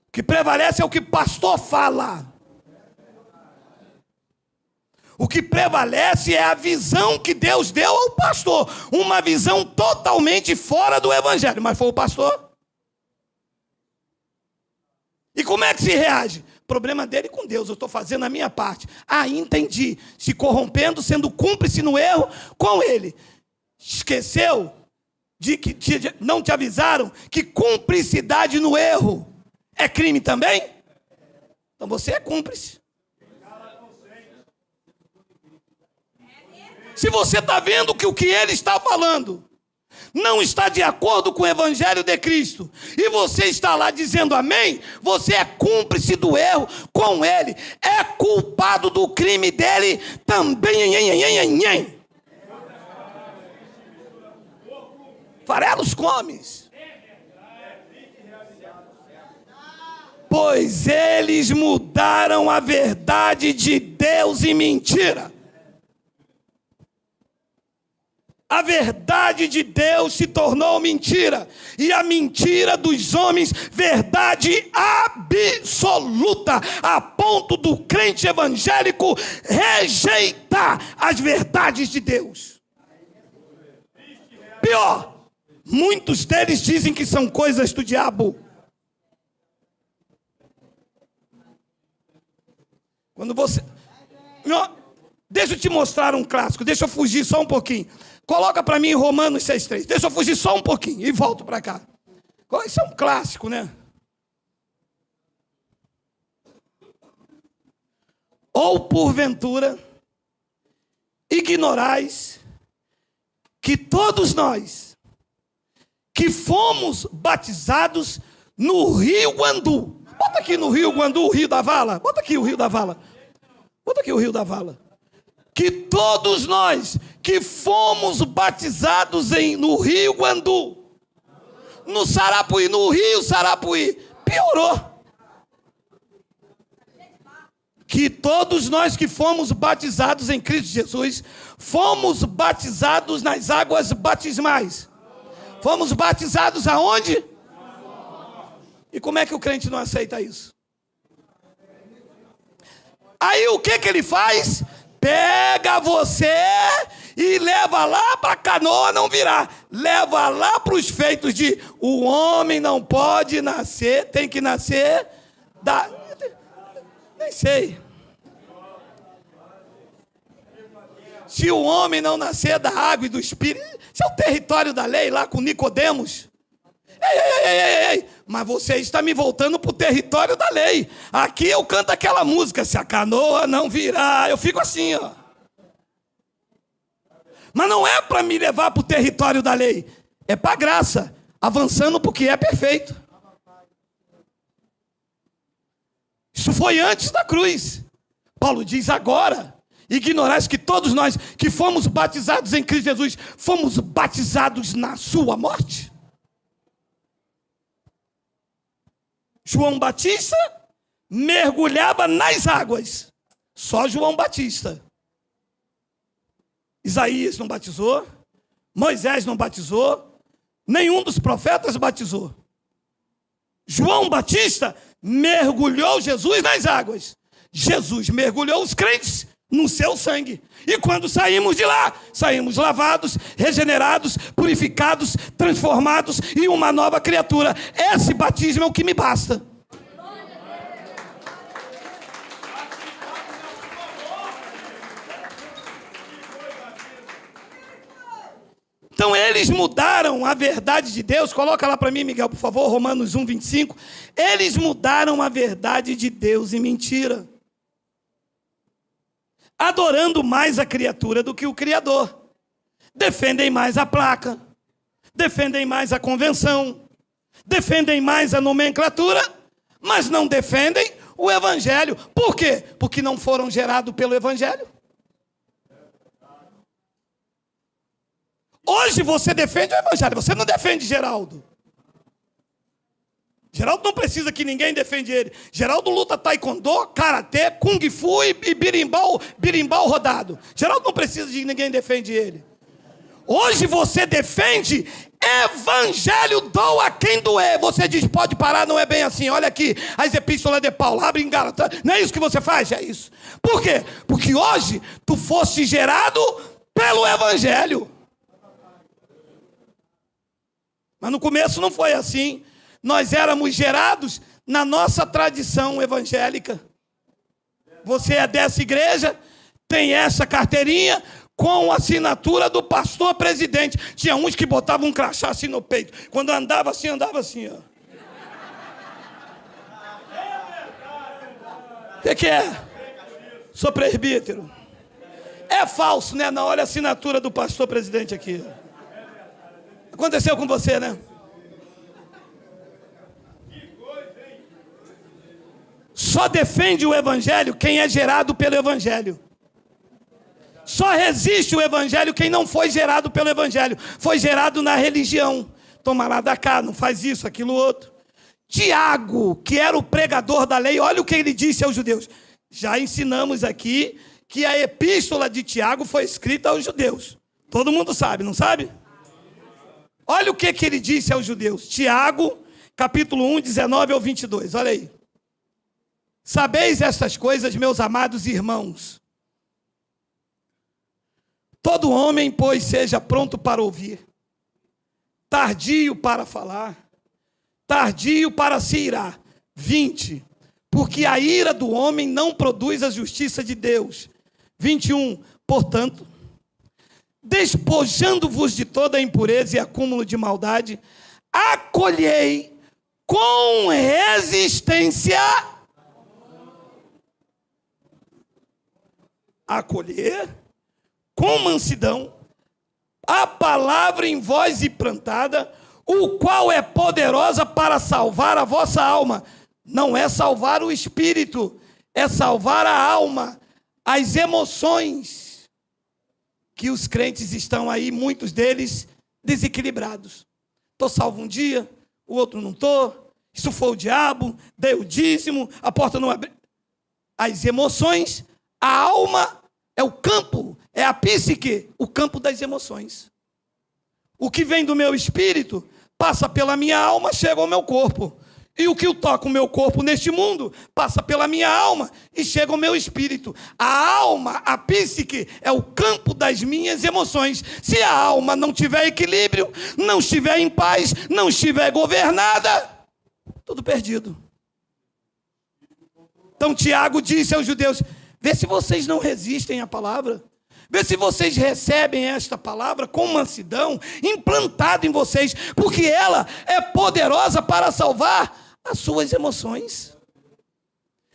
O que prevalece é o que pastor fala. O que prevalece é a visão que Deus deu ao pastor. Uma visão totalmente fora do evangelho. Mas foi o pastor. E como é que se reage? Problema dele com Deus, eu estou fazendo a minha parte. Ah, entendi. Se corrompendo, sendo cúmplice no erro com ele. Esqueceu de que não te avisaram que cumplicidade no erro é crime também? Então você é cúmplice. Se você está vendo que o que ele está falando não está de acordo com o evangelho de Cristo, e você está lá dizendo amém, você é cúmplice do erro com ele, é culpado do crime dele também. Farelos comes. Pois eles mudaram a verdade de Deus em mentira. A verdade de Deus se tornou mentira, e a mentira dos homens, verdade absoluta, a ponto do crente evangélico rejeitar as verdades de Deus. Pior, muitos deles dizem que são coisas do diabo. Quando você... Deixa eu te mostrar um clássico, deixa eu fugir só um pouquinho. Coloca para mim Romanos 6,3. Deixa eu fugir só um pouquinho e volto para cá. Isso é um clássico, né? Ou porventura ignorais que todos nós que fomos batizados no Rio Guandu. Bota aqui no Rio Guandu, o Rio da Vala. Bota aqui o Rio da Vala. Bota aqui o Rio da Vala. Que todos nós que fomos batizados no Rio Guandu, no Sarapuí, no Rio Sarapuí, piorou. Que todos nós que fomos batizados em Cristo Jesus, fomos batizados nas águas batismais. Fomos batizados aonde? E como é que o crente não aceita isso? Aí o que ele faz? Pega você e leva lá para a canoa não virar. Leva lá para os feitos de o homem não pode nascer, tem que nascer da... Nem sei. Se o homem não nascer da água e do Espírito, isso é o território da lei lá com Nicodemos. Ei, mas você está me voltando para o território da lei. Aqui eu canto aquela música, se a canoa não virar, eu fico assim, ó. Mas não é para me levar para o território da lei, é para a graça, avançando para o que é perfeito. Isso foi antes da cruz. Paulo diz agora, ignorais que todos nós que fomos batizados em Cristo Jesus, fomos batizados na sua morte. João Batista mergulhava nas águas. Só João Batista. Isaías não batizou. Moisés não batizou. Nenhum dos profetas batizou. João Batista mergulhou Jesus nas águas. Jesus mergulhou os crentes no seu sangue. E quando saímos de lá, saímos lavados, regenerados, purificados, transformados em uma nova criatura. Esse batismo é o que me basta. Então eles mudaram a verdade de Deus. Coloca lá para mim, Miguel, por favor, Romanos 1:25. Eles mudaram a verdade de Deus em mentira, adorando mais a criatura do que o Criador. Defendem mais a placa, defendem mais a convenção, defendem mais a nomenclatura, mas não defendem o Evangelho. Por quê? Porque não foram gerados pelo Evangelho. Hoje você defende o Evangelho, você não defende Geraldo. Geraldo não precisa que ninguém defenda ele. Geraldo luta taekwondo, karatê, kung fu e birimbau rodado. Geraldo não precisa de ninguém defende ele. Hoje você defende Evangelho, doa quem doer. Você diz, pode parar, não é bem assim. Olha aqui, as epístolas de Paulo, abre em Gálatas. Não é isso que você faz? É isso. Por quê? Porque hoje tu foste gerado pelo Evangelho. Mas no começo não foi assim. Nós éramos gerados na nossa tradição evangélica. Você é dessa igreja, tem essa carteirinha com a assinatura do pastor presidente. Tinha uns que botavam um crachá assim no peito. Quando andava assim, ó. O que é? Sou presbítero. É falso, né? Não, olha a assinatura do pastor presidente aqui. Aconteceu com você, né? Só defende o Evangelho quem é gerado pelo Evangelho. Só resiste o Evangelho quem não foi gerado pelo Evangelho. Foi gerado na religião. Toma lá da cá, não faz isso, aquilo, outro. Tiago, que era o pregador da lei, olha o que ele disse aos judeus. Já ensinamos aqui que a epístola de Tiago foi escrita aos judeus. Todo mundo sabe, não sabe? Olha o que ele disse aos judeus. Tiago, capítulo 1, 19 ao 22. Olha aí. Sabeis estas coisas, meus amados irmãos. Todo homem, pois, seja pronto para ouvir, tardio para falar, tardio para se irar. 20. porque a ira do homem não produz a justiça de Deus. 21, portanto, despojando-vos de toda a impureza e acúmulo de maldade, acolhei com resistência. Acolher com mansidão a palavra em vós implantada, o qual é poderosa para salvar a vossa alma. Não é salvar o espírito, é salvar a alma, as emoções, que os crentes estão aí, muitos deles, desequilibrados. Estou salvo um dia, o outro não estou, isso foi o diabo, dei o dízimo, a porta não abriu. As emoções, a alma é o campo, é a psique, o campo das emoções. O que vem do meu espírito, passa pela minha alma, chega ao meu corpo. E o que toca o meu corpo neste mundo, passa pela minha alma e chega ao meu espírito. A alma, a psique, é o campo das minhas emoções. Se a alma não tiver equilíbrio, não estiver em paz, não estiver governada, tudo perdido. Então Tiago disse aos judeus, vê se vocês não resistem à palavra. Vê se vocês recebem esta palavra com mansidão, implantada em vocês, porque ela é poderosa para salvar as suas emoções.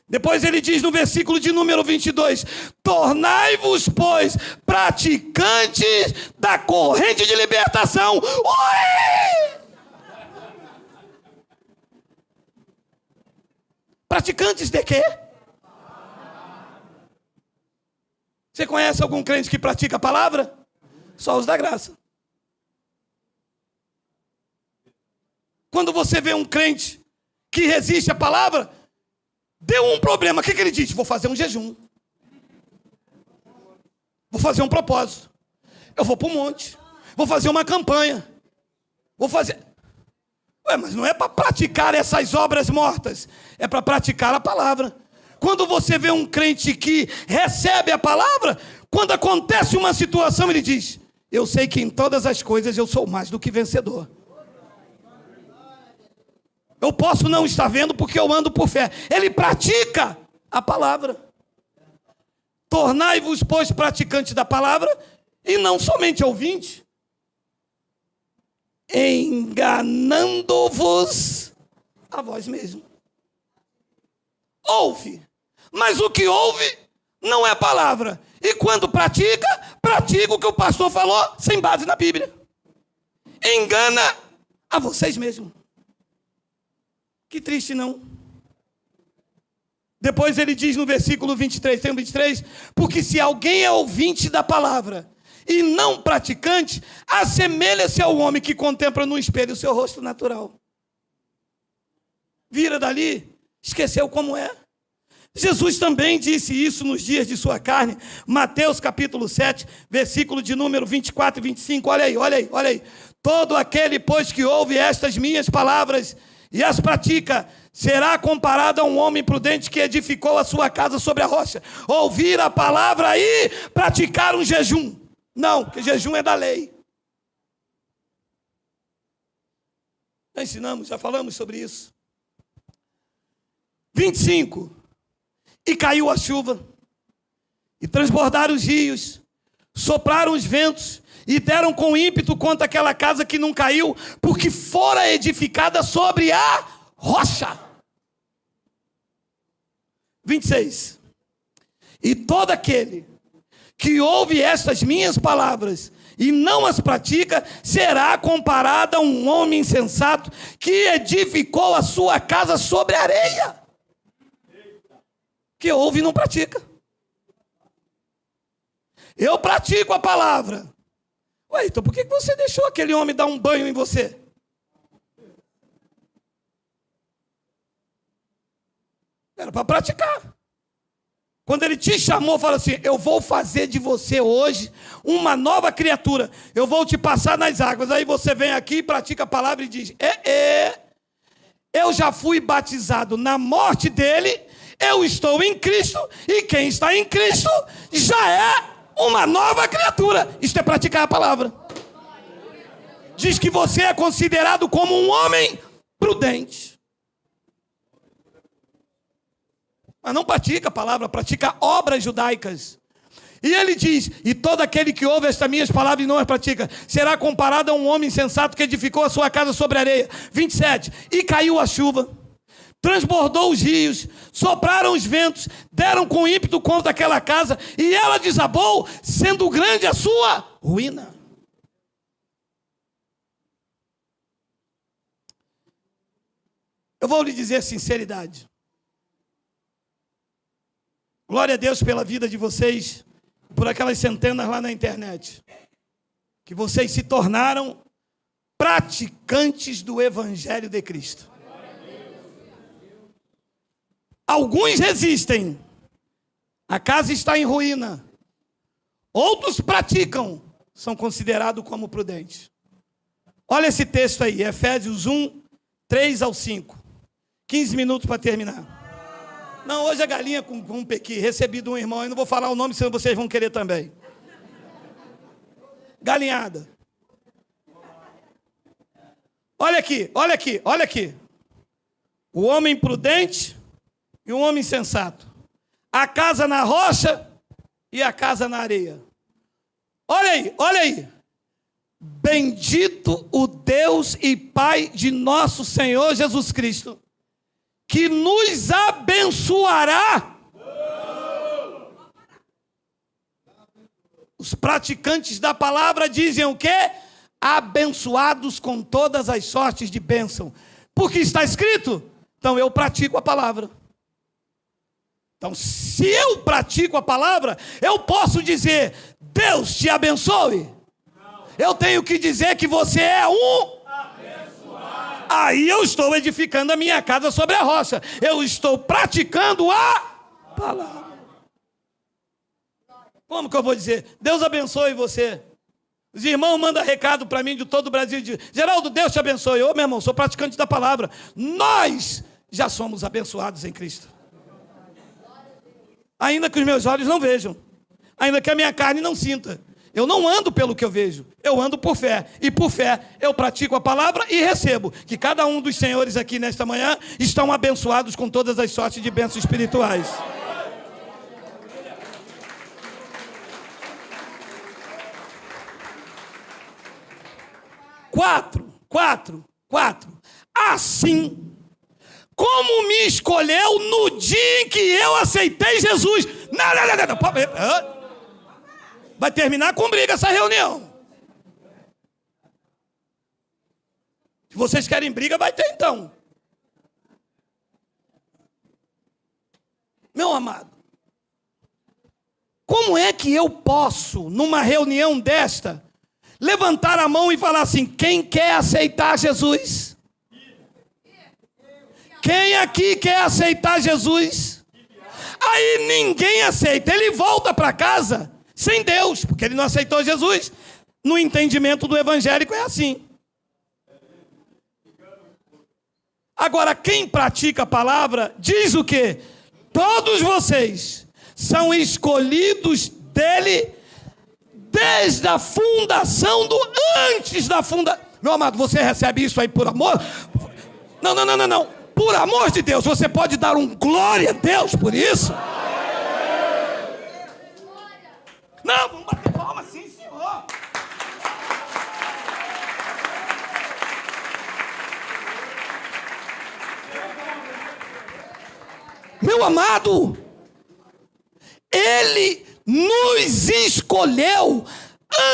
Depois ele diz no versículo de número 22, tornai-vos, pois, praticantes da corrente de libertação. Oi! Praticantes de quê? Você conhece algum crente que pratica a palavra? Só os da graça. Quando você vê um crente que resiste à palavra, deu um problema. O que ele diz? Vou fazer um jejum. Vou fazer um propósito. Eu vou para o monte. Vou fazer uma campanha. Vou fazer... Ué, mas não é para praticar essas obras mortas. É para praticar a palavra. Quando você vê um crente que recebe a palavra, quando acontece uma situação, ele diz, eu sei que em todas as coisas eu sou mais do que vencedor. Eu posso não estar vendo porque eu ando por fé. Ele pratica a palavra. Tornai-vos, pois, praticantes da palavra, e não somente ouvintes, enganando-vos a vós mesmos. Ouve, mas o que ouve não é palavra. E quando pratica o que o pastor falou, sem base na Bíblia. Engana a vocês mesmos. Que triste, não? Depois ele diz no versículo 23, tem o 23, porque se alguém é ouvinte da palavra e não praticante, assemelha-se ao homem que contempla no espelho o seu rosto natural. Vira dali, esqueceu como é. Jesus também disse isso nos dias de sua carne. Mateus capítulo 7, versículo de número 24 e 25. Olha aí, olha aí, olha aí. Todo aquele, pois, que ouve estas minhas palavras e as pratica, será comparado a um homem prudente que edificou a sua casa sobre a rocha. Ouvir a palavra e praticar um jejum. Não, porque jejum é da lei. Já ensinamos, já falamos sobre isso. 25. E caiu a chuva, e transbordaram os rios, sopraram os ventos, e deram com ímpeto contra aquela casa que não caiu, porque fora edificada sobre a rocha. 26. E todo aquele que ouve estas minhas palavras e não as pratica, será comparado a um homem insensato que edificou a sua casa sobre a areia. Que ouve e não pratica. Eu pratico a palavra. Ué, então por que você deixou aquele homem dar um banho em você? Era para praticar. Quando ele te chamou, falou assim, eu vou fazer de você hoje uma nova criatura. Eu vou te passar nas águas. Aí você vem aqui, pratica a palavra e diz, eu já fui batizado na morte dele, eu estou em Cristo, e quem está em Cristo já é uma nova criatura. Isto é praticar a palavra. Diz que você é considerado como um homem prudente. mas não pratica a palavra, pratica obras judaicas. E ele diz: e todo aquele que ouve estas minhas palavras e não as pratica, será comparado a um homem insensato que edificou a sua casa sobre a areia. 27. E caiu a chuva, transbordou os rios, sopraram os ventos, deram com ímpeto contra aquela casa, e ela desabou, sendo grande a sua ruína. Eu vou lhe dizer sinceridade. Glória a Deus pela vida de vocês, por aquelas centenas lá na internet, que vocês se tornaram praticantes do Evangelho de Cristo. Alguns resistem, a casa está em ruína. Outros praticam, são considerados como prudentes. Olha esse texto aí, Efésios 1, 3 ao 5. 15 minutos para terminar. Não, hoje é galinha com um pequi, recebi de um irmão, eu não vou falar o nome, senão vocês vão querer também. Galinhada. Olha aqui, olha aqui, olha aqui. O homem prudente e o homem sensato. A casa na rocha e a casa na areia. Olha aí, olha aí. Bendito o Deus e Pai de nosso Senhor Jesus Cristo, que nos abençoará. Os praticantes da palavra dizem o quê? Abençoados com todas as sortes de bênção. Porque está escrito. Então eu pratico a palavra. Então, se eu pratico a palavra, eu posso dizer: Deus te abençoe. Eu tenho que dizer que você é um abençoado. Aí eu estou edificando a minha casa sobre a rocha. Eu estou praticando a palavra. Como que eu vou dizer? Deus abençoe você. Os irmãos mandam recado para mim de todo o Brasil. Geraldo, Deus te abençoe. Ô, meu irmão, sou praticante da palavra. Nós já somos abençoados em Cristo. Ainda que os meus olhos não vejam, ainda que a minha carne não sinta, eu não ando pelo que eu vejo, eu ando por fé, e por fé eu pratico a palavra e recebo, que cada um dos senhores aqui nesta manhã estão abençoados com todas as sortes de bênçãos espirituais. Quatro. Assim como me escolheu no dia em que eu aceitei Jesus. Não. Vai terminar com briga essa reunião. Se vocês querem briga, vai ter então. Meu amado, como é que eu posso, numa reunião desta, levantar a mão e falar assim: quem quer aceitar Jesus? Quem aqui quer aceitar Jesus? Aí ninguém aceita, ele volta para casa sem Deus, porque ele não aceitou Jesus. No entendimento do evangélico é assim. Agora, quem pratica a palavra diz o quê? Todos vocês são escolhidos dele desde a fundação do antes da fundação. Meu amado, você recebe isso aí por amor? Não. Por amor de Deus, você pode dar um glória a Deus por isso? Não, vamos bater palma sim, senhor. Meu amado, ele nos escolheu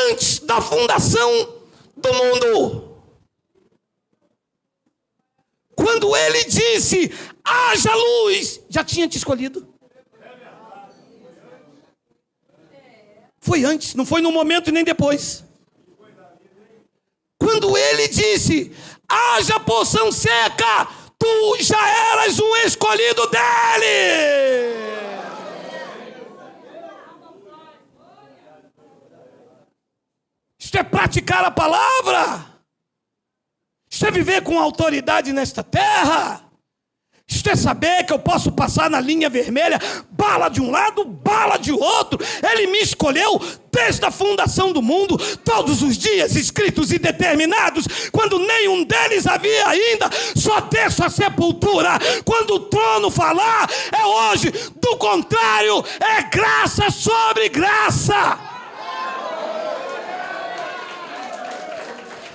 antes da fundação do mundo. Quando ele disse, haja luz, já tinha te escolhido. Foi antes, não foi no momento e nem depois. Quando ele disse, haja porção seca, tu já eras um escolhido dele. Isto é praticar a palavra. Isto é viver com autoridade nesta terra. Isto é saber que eu posso passar na linha vermelha, bala de um lado, bala de outro. Ele me escolheu desde a fundação do mundo, todos os dias escritos e determinados, quando nenhum deles havia ainda, só desço a sepultura quando o trono falar. É hoje, do contrário, é graça sobre graça.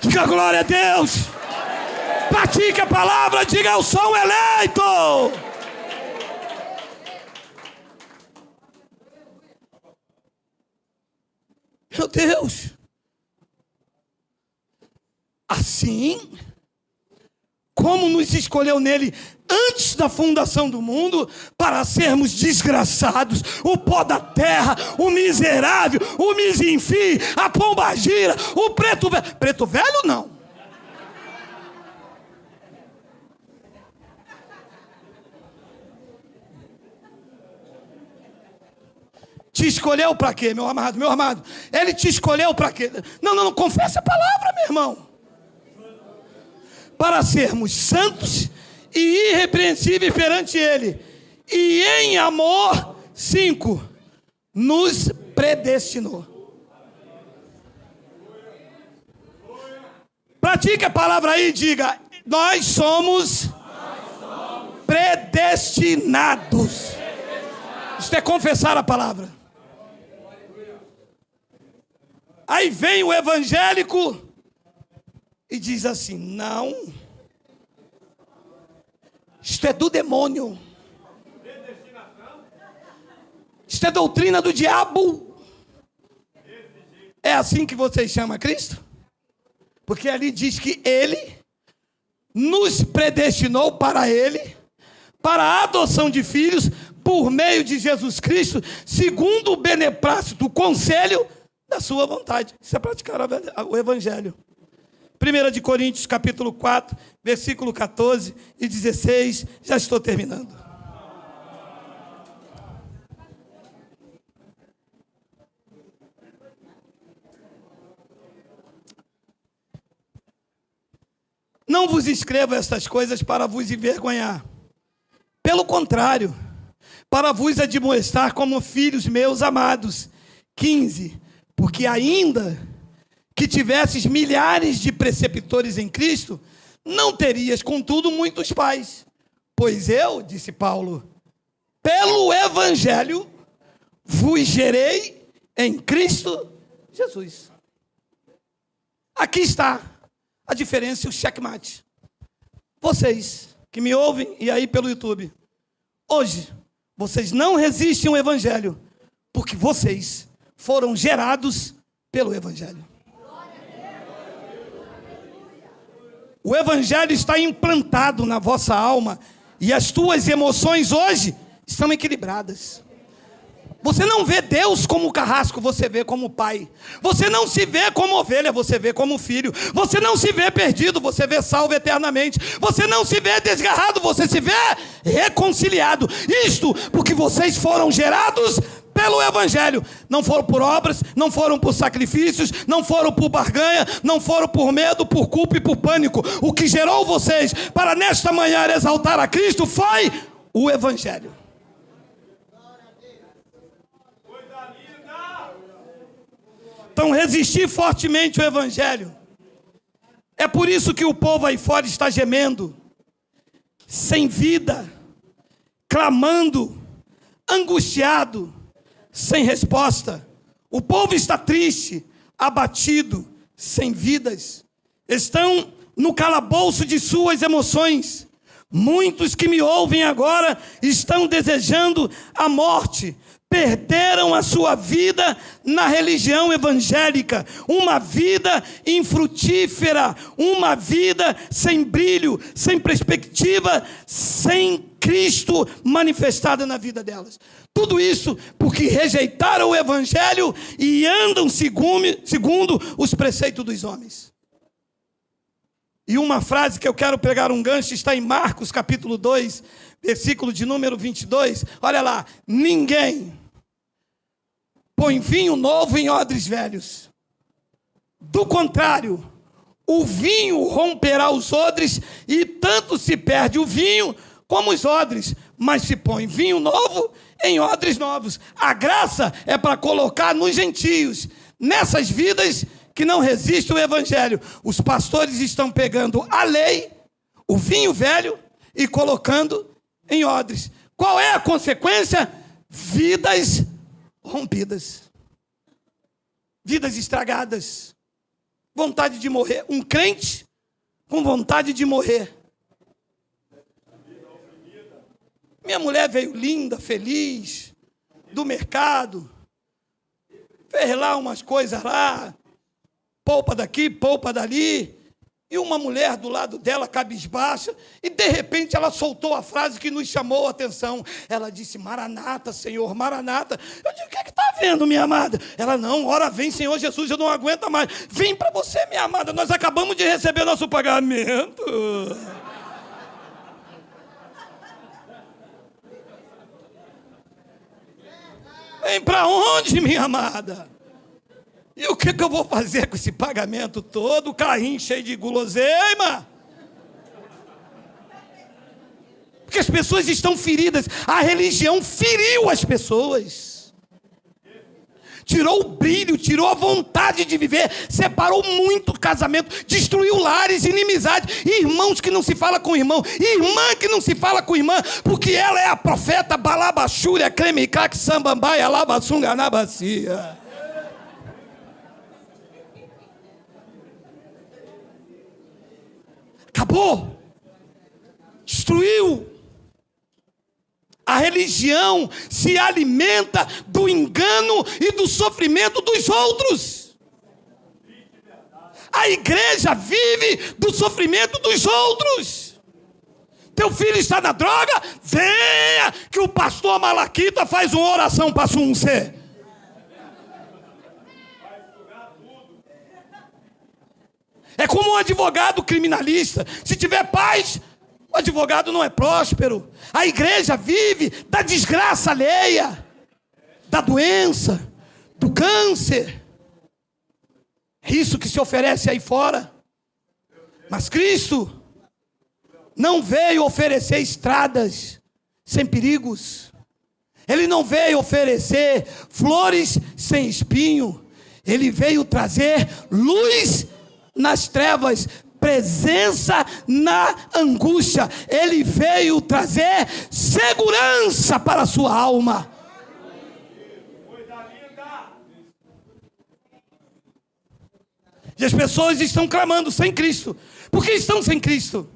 Diga glória a Deus. Pratique a palavra, diga: eu sou um eleito. Meu Deus. Assim como nos escolheu nele antes da fundação do mundo, para sermos desgraçados, o pó da terra, o miserável, o misinfim, a pombagira, o preto velho. Preto velho não. Te escolheu para quê, meu amado? Meu amado, ele te escolheu para quê? Não, confessa a palavra, meu irmão. Para sermos santos e irrepreensíveis perante ele. E em amor, 5, nos predestinou. Pratique a palavra aí e diga: nós somos predestinados. Isto é confessar a palavra. Aí vem o evangélico e diz assim: não, isto é do demônio, isto é doutrina do diabo. É assim que vocês chamam Cristo? Porque ali diz que ele nos predestinou para ele, para a adoção de filhos, por meio de Jesus Cristo, segundo o beneplácito, o conselho da sua vontade. Isso é praticar o evangelho. 1 de Coríntios, capítulo 4, versículo 14 e 16. Já estou terminando. Não vos escrevo estas coisas para vos envergonhar. Pelo contrário, para vos admoestar como filhos meus amados. 15. Porque ainda que tivesses milhares de preceptores em Cristo, não terias, contudo, muitos pais. Pois eu, disse Paulo, pelo Evangelho, vos gerei em Cristo Jesus. Aqui está a diferença e o checkmate. Vocês que me ouvem e aí pelo YouTube, hoje, vocês não resistem ao Evangelho, porque vocês foram gerados pelo Evangelho. O Evangelho está implantado na vossa alma e as tuas emoções hoje estão equilibradas. Você não vê Deus como carrasco, você vê como pai. Você não se vê como ovelha, você vê como filho. Você não se vê perdido, você vê salvo eternamente. Você não se vê desgarrado, você se vê reconciliado. Isto porque vocês foram gerados pelo Evangelho. Não foram por obras, não foram por sacrifícios, não foram por barganha, não foram por medo, por culpa e por pânico. O que gerou vocês para nesta manhã exaltar a Cristo foi o Evangelho. Então resistir fortemente ao Evangelho. É por isso que o povo aí fora está gemendo, sem vida, clamando, angustiado, sem resposta. O povo está triste, abatido, sem vidas. Estão no calabouço de suas emoções. Muitos que me ouvem agora estão desejando a morte. Perderam a sua vida na religião evangélica, uma vida infrutífera, uma vida sem brilho, sem perspectiva, sem Cristo manifestado na vida delas. Tudo isso porque rejeitaram o Evangelho e andam segundo os preceitos dos homens. E uma frase que eu quero pegar um gancho está em Marcos capítulo 2, versículo de número 22. Olha lá: ninguém põe vinho novo em odres velhos. Do contrário, o vinho romperá os odres e tanto se perde o vinho como os odres, mas se põe vinho novo em odres novos. A graça é para colocar nos gentios, nessas vidas que não resistem ao evangelho. Os pastores estão pegando a lei, o vinho velho, e colocando em odres. Qual é a consequência? Vidas rompidas. Vidas estragadas. Vontade de morrer. Um crente com vontade de morrer. Minha mulher veio linda, feliz, do mercado. Fez lá umas coisas lá. Poupa daqui, poupa dali. E uma mulher do lado dela, cabisbaixa, e de repente ela soltou a frase que nos chamou a atenção. Ela disse: Maranata, Senhor, Maranata. Eu disse: o que é que está vendo, minha amada? Ela: não, ora vem, Senhor Jesus, eu não aguento mais. Vem para você, minha amada, nós acabamos de receber nosso pagamento. Vem para onde, minha amada? E o que eu vou fazer com esse pagamento todo? Carrinho cheio de guloseima. Porque as pessoas estão feridas. A religião feriu as pessoas. Tirou o brilho, tirou a vontade de viver. Separou muito o casamento. Destruiu lares, inimizade. Irmãos que não se fala com irmão. Irmã que não se fala com irmã. Porque ela é a profeta Balabachúria, Cremicac, Sambambaia, Lavassunga, Nabacia. Acabou. Destruiu. A religião se alimenta do engano e do sofrimento dos outros. A igreja vive do sofrimento dos outros. Teu filho está na droga? Venha que o pastor Malaquita faz uma oração para Sunce. É como um advogado criminalista. Se tiver paz, o advogado não é próspero. A igreja vive da desgraça alheia, da doença, do câncer. É isso que se oferece aí fora. Mas Cristo não veio oferecer estradas sem perigos. Ele não veio oferecer flores sem espinho. Ele veio trazer luz nas trevas, presença na angústia. Ele veio trazer segurança para a sua alma. E as pessoas estão clamando sem Cristo. Por que estão sem Cristo?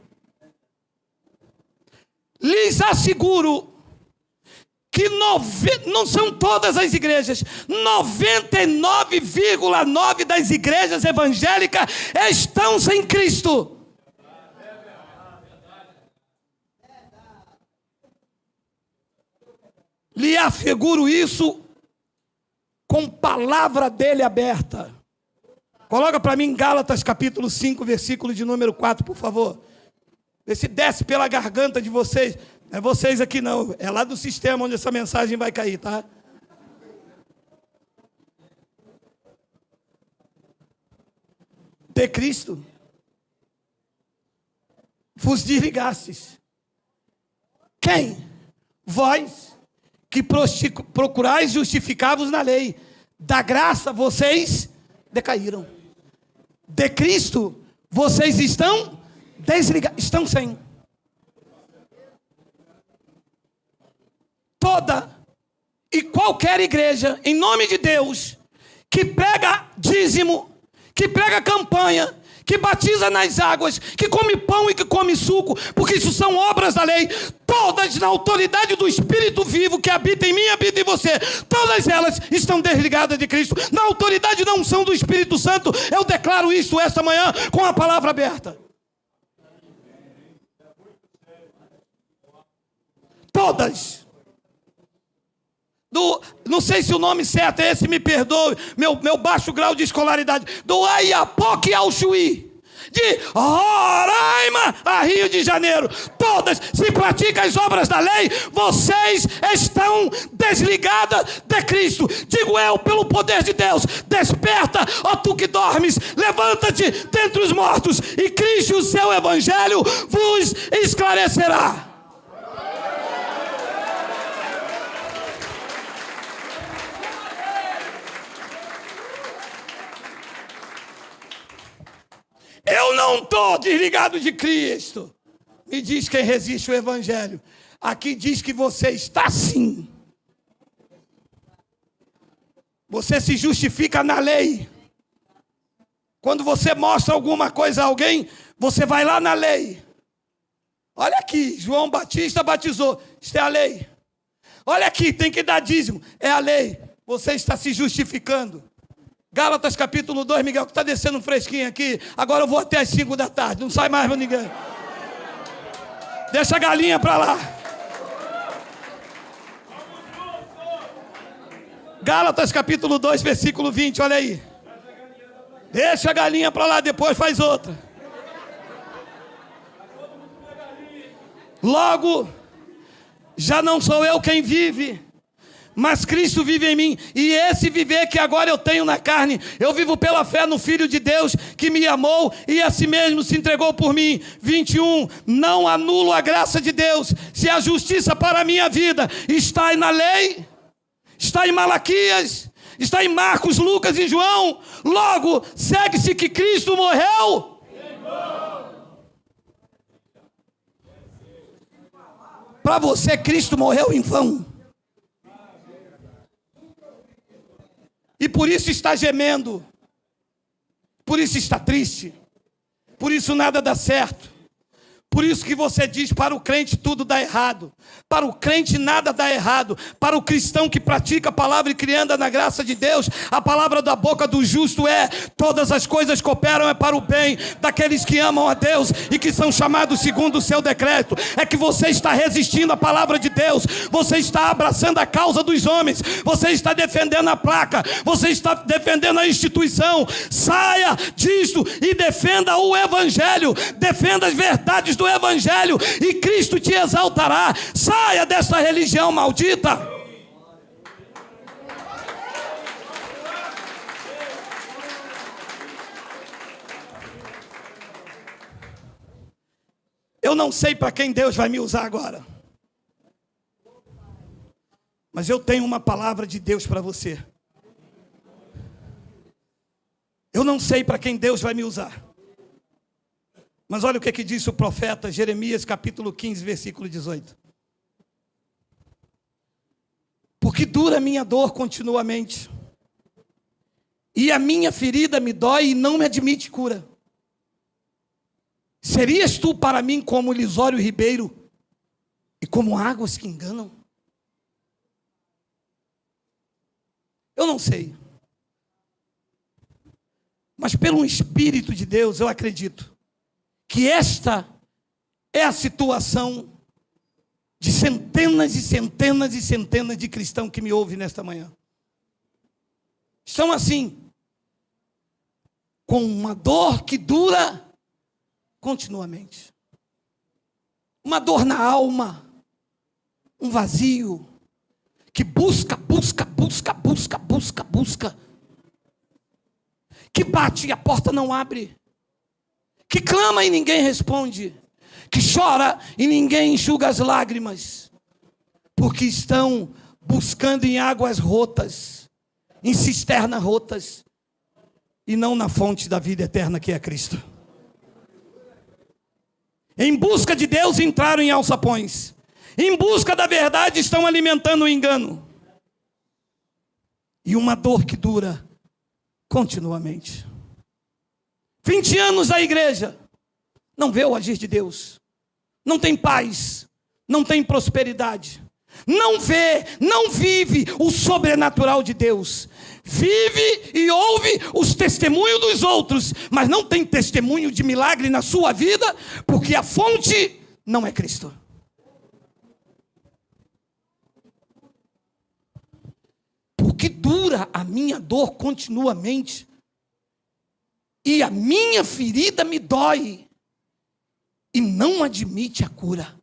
Lhes asseguro que não são todas as igrejas, 99,9% das igrejas evangélicas estão sem Cristo. Lhe asseguro isso com palavra dele aberta. Coloca para mim Gálatas capítulo 5, versículo de número 4, por favor. Vê se desce pela garganta de vocês. Não é vocês aqui não, é lá do sistema onde essa mensagem vai cair, tá? De Cristo vos desligastes. Quem? Vós que procurais justificar-vos na lei. Da graça vocês decaíram. De Cristo vocês estão desligados, estão sem. Toda e qualquer igreja, em nome de Deus, que prega dízimo, que prega campanha, que batiza nas águas, que come pão e que come suco, porque isso são obras da lei, todas na autoridade do Espírito vivo que habita em mim e habita em você, todas elas estão desligadas de Cristo, na autoridade da unção do Espírito Santo. Eu declaro isso esta manhã com a palavra aberta. Todas. Não sei se o nome certo é esse, me perdoe, meu baixo grau de escolaridade, do Aiapoque ao Chuí, de Roraima a Rio de Janeiro, todas, se praticam as obras da lei, vocês estão desligadas de Cristo. Digo eu, pelo poder de Deus, desperta, ó tu que dormes, levanta-te dentre os mortos, e Cristo, o seu evangelho, vos esclarecerá. não estou desligado de Cristo. Me diz quem resiste o evangelho. Aqui diz que você está sim. Você se justifica na lei. Quando você mostra alguma coisa a alguém, você vai lá na lei. Olha aqui, João Batista batizou. Isto é a lei. Olha aqui, tem que dar dízimo. É a lei. Você está se justificando. Gálatas capítulo 2, Miguel, que está descendo um fresquinho aqui. Agora eu vou até as 5 da tarde. Não sai mais para ninguém. Deixa a galinha para lá. Gálatas capítulo 2, versículo 20, olha aí. Deixa a galinha para lá, depois faz outra. Logo, já não sou eu quem vive, mas Cristo vive em mim. E esse viver que agora eu tenho na carne, eu vivo pela fé no Filho de Deus, que me amou e a si mesmo se entregou por mim. 21, não anulo a graça de Deus. Se a justiça para a minha vida está na lei, está em Malaquias, está em Marcos, Lucas e João, logo segue-se que Cristo morreu. Para você, Cristo morreu em vão. E por isso está gemendo. Por isso está triste. Por isso nada dá certo. Por isso que você diz, para o crente tudo dá errado. Para o crente nada dá errado. Para o cristão que pratica a palavra e que anda na graça de Deus, a palavra da boca do justo é: todas as coisas cooperam é para o bem daqueles que amam a Deus e que são chamados segundo o seu decreto. É que você está resistindo à palavra de Deus. Você está abraçando a causa dos homens. Você está defendendo a placa. Você está defendendo a instituição. Saia disto e defenda o evangelho. Defenda as verdades do evangelho e Cristo te exaltará. Saia dessa religião maldita. Eu não sei para quem Deus vai me usar agora, mas eu tenho uma palavra de Deus para você. Eu não sei para quem Deus vai me usar, mas olha o que disse o profeta Jeremias, capítulo 15, versículo 18. Porque dura a minha dor continuamente, e a minha ferida me dói e não me admite cura. Serias tu para mim como lisório ribeiro, e como águas que enganam? Eu não sei, mas pelo Espírito de Deus eu acredito que esta é a situação de centenas e centenas e centenas de cristãos que me ouvem nesta manhã. Estão assim, com uma dor que dura continuamente. Uma dor na alma, um vazio, que busca, que bate e a porta não abre, que clama e ninguém responde, que chora e ninguém enxuga as lágrimas, porque estão buscando em águas rotas, em cisternas rotas, e não na fonte da vida eterna que é Cristo. Em busca de Deus entraram em alçapões, em busca da verdade estão alimentando o engano, e uma dor que dura continuamente. 20 anos a igreja não vê o agir de Deus, não tem paz, não tem prosperidade, não vê, não vive o sobrenatural de Deus, vive e ouve os testemunhos dos outros, mas não tem testemunho de milagre na sua vida, porque a fonte não é Cristo. Porque dura a minha dor continuamente, e a minha ferida me dói, e não admite a cura.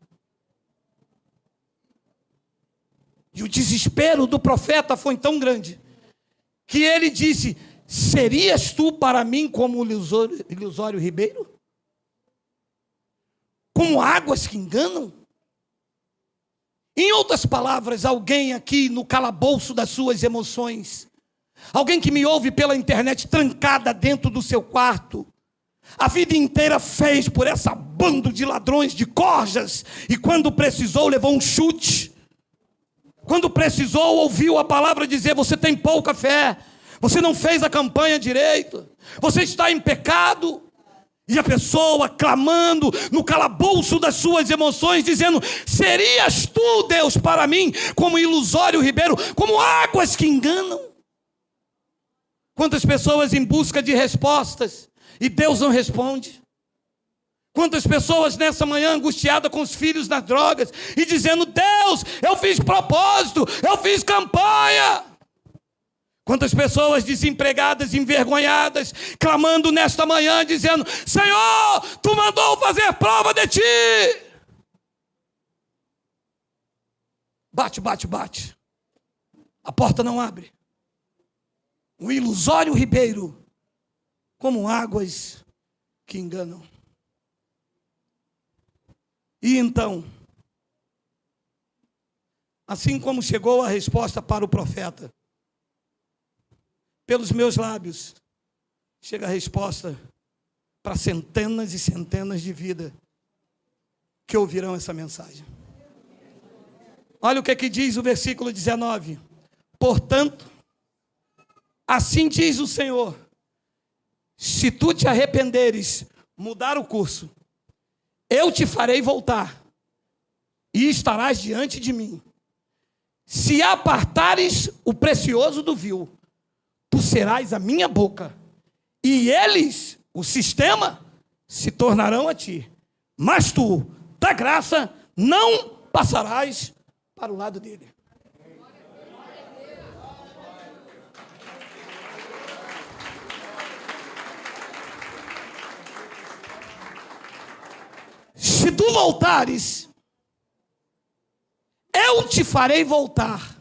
E o desespero do profeta foi tão grande, que ele disse: serias tu para mim como ilusório ribeiro? Como águas que enganam? Em outras palavras, alguém aqui no calabouço das suas emoções, alguém que me ouve pela internet trancada dentro do seu quarto, A vida inteira fez por essa bando de ladrões, de corjas, e quando precisou, levou um chute. Quando precisou, ouviu a palavra dizer: você tem pouca fé, você não fez a campanha direito, você está em pecado. E a pessoa clamando no calabouço das suas emoções, dizendo: serias tu, Deus, para mim, como ilusório ribeiro, como águas que enganam. Quantas pessoas em busca de respostas, e Deus não responde. Quantas pessoas nessa manhã angustiadas com os filhos nas drogas, e dizendo: Deus, eu fiz propósito, eu fiz campanha. Quantas pessoas desempregadas, envergonhadas, clamando nesta manhã, dizendo: Senhor, tu mandou fazer prova de ti. Bate, bate, bate. A porta não abre. Um ilusório ribeiro, como águas que enganam. E então, assim como chegou a resposta para o profeta, pelos meus lábios, chega a resposta para centenas e centenas de vidas que ouvirão essa mensagem. Olha o que diz o versículo 19. Portanto, assim diz o Senhor: se tu te arrependeres, mudar o curso, eu te farei voltar, e estarás diante de mim. Se apartares o precioso do vil, tu serás a minha boca, e eles, o sistema, se tornarão a ti. Mas tu, da graça, não passarás para o lado dele. Se tu voltares, eu te farei voltar.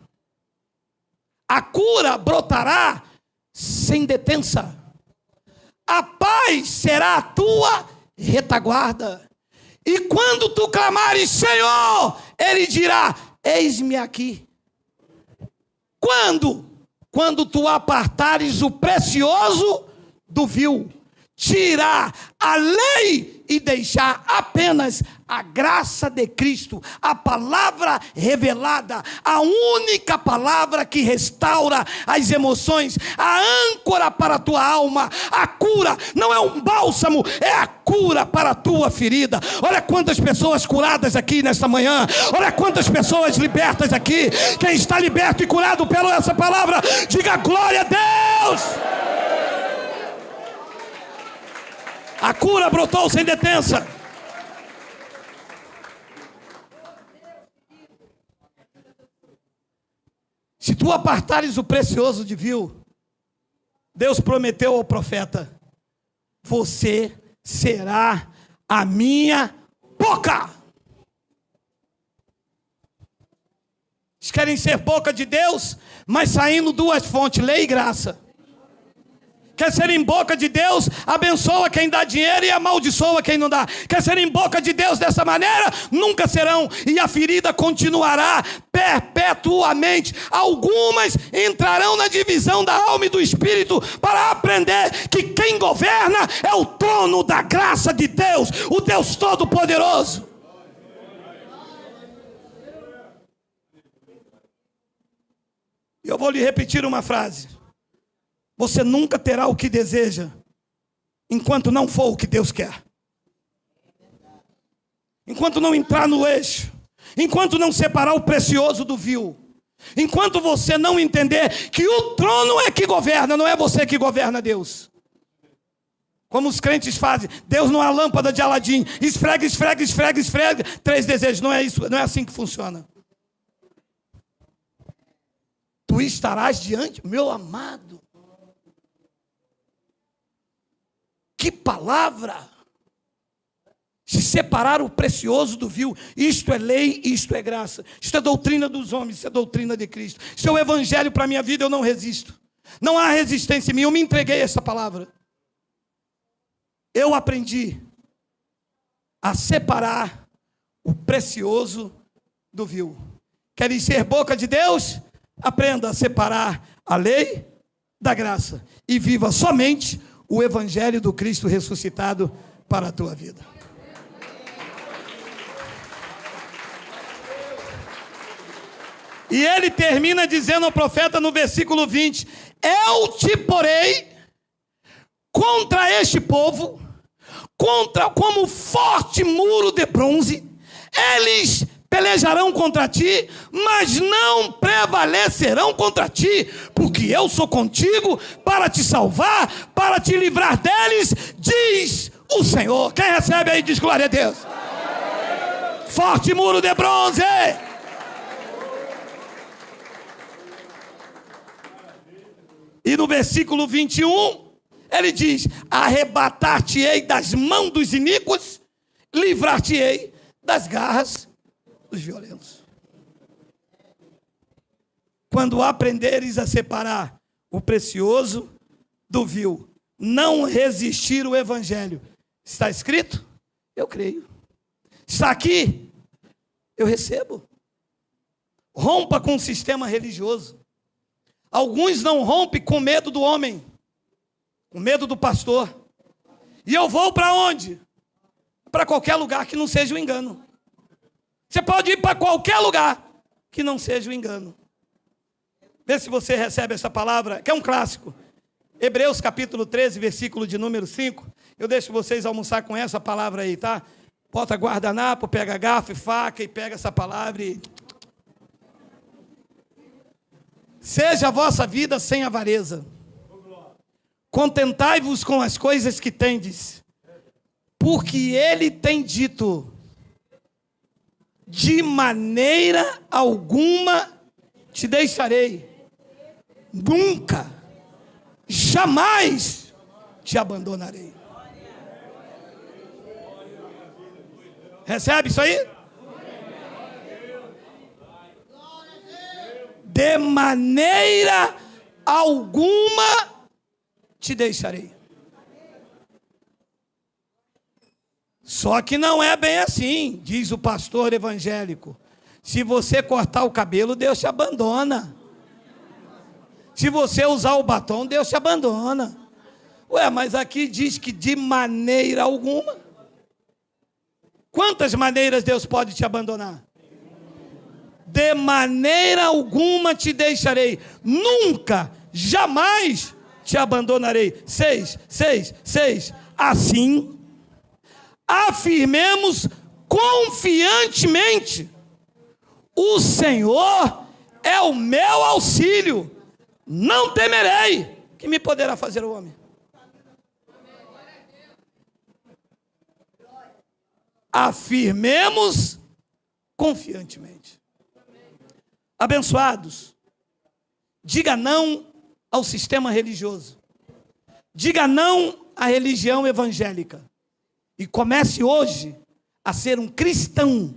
A cura brotará sem detença. A paz será a tua retaguarda. E quando tu clamares: Senhor, Ele dirá: eis-me aqui. Quando tu apartares o precioso do vil, tirar a lei e deixar apenas a graça de Cristo, a palavra revelada, a única palavra que restaura as emoções, a âncora para a tua alma. A cura não é um bálsamo, é a cura para a tua ferida. Olha quantas pessoas curadas aqui nesta manhã, olha quantas pessoas libertas aqui. Quem está liberto e curado pela essa palavra, diga glória a Deus. A cura brotou sem detença. Se tu apartares o precioso de vil, Deus prometeu ao profeta: você será a minha boca. Eles querem ser boca de Deus, mas saindo duas fontes: lei e graça. Quer ser em boca de Deus, abençoa quem dá dinheiro e amaldiçoa quem não dá. Quer ser em boca de Deus dessa maneira? Nunca serão, e a ferida continuará perpetuamente. Algumas entrarão na divisão da alma e do espírito para aprender que quem governa é o trono da graça de Deus, o Deus Todo-Poderoso. Eu vou lhe repetir uma frase: você nunca terá o que deseja, enquanto não for o que Deus quer. Enquanto não entrar no eixo, enquanto não separar o precioso do vil, enquanto você não entender que o trono é que governa, não é você que governa Deus. Como os crentes fazem: Deus não é a lâmpada de Aladim, esfrega, esfrega, esfrega, esfrega, 3 desejos. Não é isso, não é assim que funciona. Tu estarás diante, meu amado. Que palavra! Se separar o precioso do vil, isto é lei, isto é graça. Isto é doutrina dos homens, isto é doutrina de Cristo. Isso é o evangelho para a minha vida, eu não resisto. Não há resistência em mim, eu me entreguei a essa palavra. Eu aprendi a separar o precioso do vil. Querem ser boca de Deus? Aprenda a separar a lei da graça e viva somente o evangelho do Cristo ressuscitado para a tua vida. E ele termina dizendo ao profeta no versículo 20: eu te porei contra este povo, como forte muro de bronze. Eles pelejarão contra ti, mas não prevalecerão contra ti, porque eu sou contigo para te salvar, para te livrar deles, diz o Senhor. Quem recebe aí diz glória a Deus. Forte muro de bronze. E no versículo 21, ele diz: arrebatar-te-ei das mãos dos iníquos, livrar-te-ei das garras dos violentos. Quando aprenderes a separar o precioso do vil, não resistir o evangelho. Está escrito? Eu creio. Está aqui? Eu recebo. Rompa com o sistema religioso. Alguns não rompem com medo do homem, com medo do pastor. E eu vou para onde? Para qualquer lugar que não seja o engano. Você pode ir para qualquer lugar que não seja o engano. Vê se você recebe essa palavra, que é um clássico. Hebreus capítulo 13, versículo de número 5. Eu deixo vocês almoçar com essa palavra aí, tá? Bota guardanapo, pega garfo e faca e pega essa palavra e... Seja a vossa vida sem avareza. Contentai-vos com as coisas que tendes, porque ele tem dito: de maneira alguma te deixarei, nunca, jamais te abandonarei. Recebe isso aí? De maneira alguma te deixarei. Só que não é bem assim, diz o pastor evangélico. Se você cortar o cabelo, Deus te abandona. Se você usar o batom, Deus te abandona. Ué, mas aqui diz que de maneira alguma. Quantas maneiras Deus pode te abandonar? De maneira alguma te deixarei, nunca, jamais te abandonarei. 6. Assim, afirmemos confiantemente: o Senhor é o meu auxílio, não temerei. Que me poderá fazer o homem? Afirmemos confiantemente. Abençoados, diga não ao sistema religioso, diga não à religião evangélica e comece hoje a ser um cristão,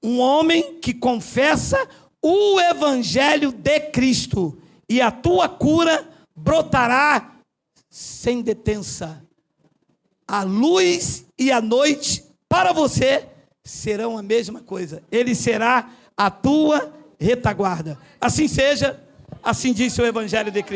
um homem que confessa o evangelho de Cristo, e a tua cura brotará sem detença. A luz e a noite para você serão a mesma coisa. Ele será a tua retaguarda. Assim seja, assim disse o evangelho de Cristo.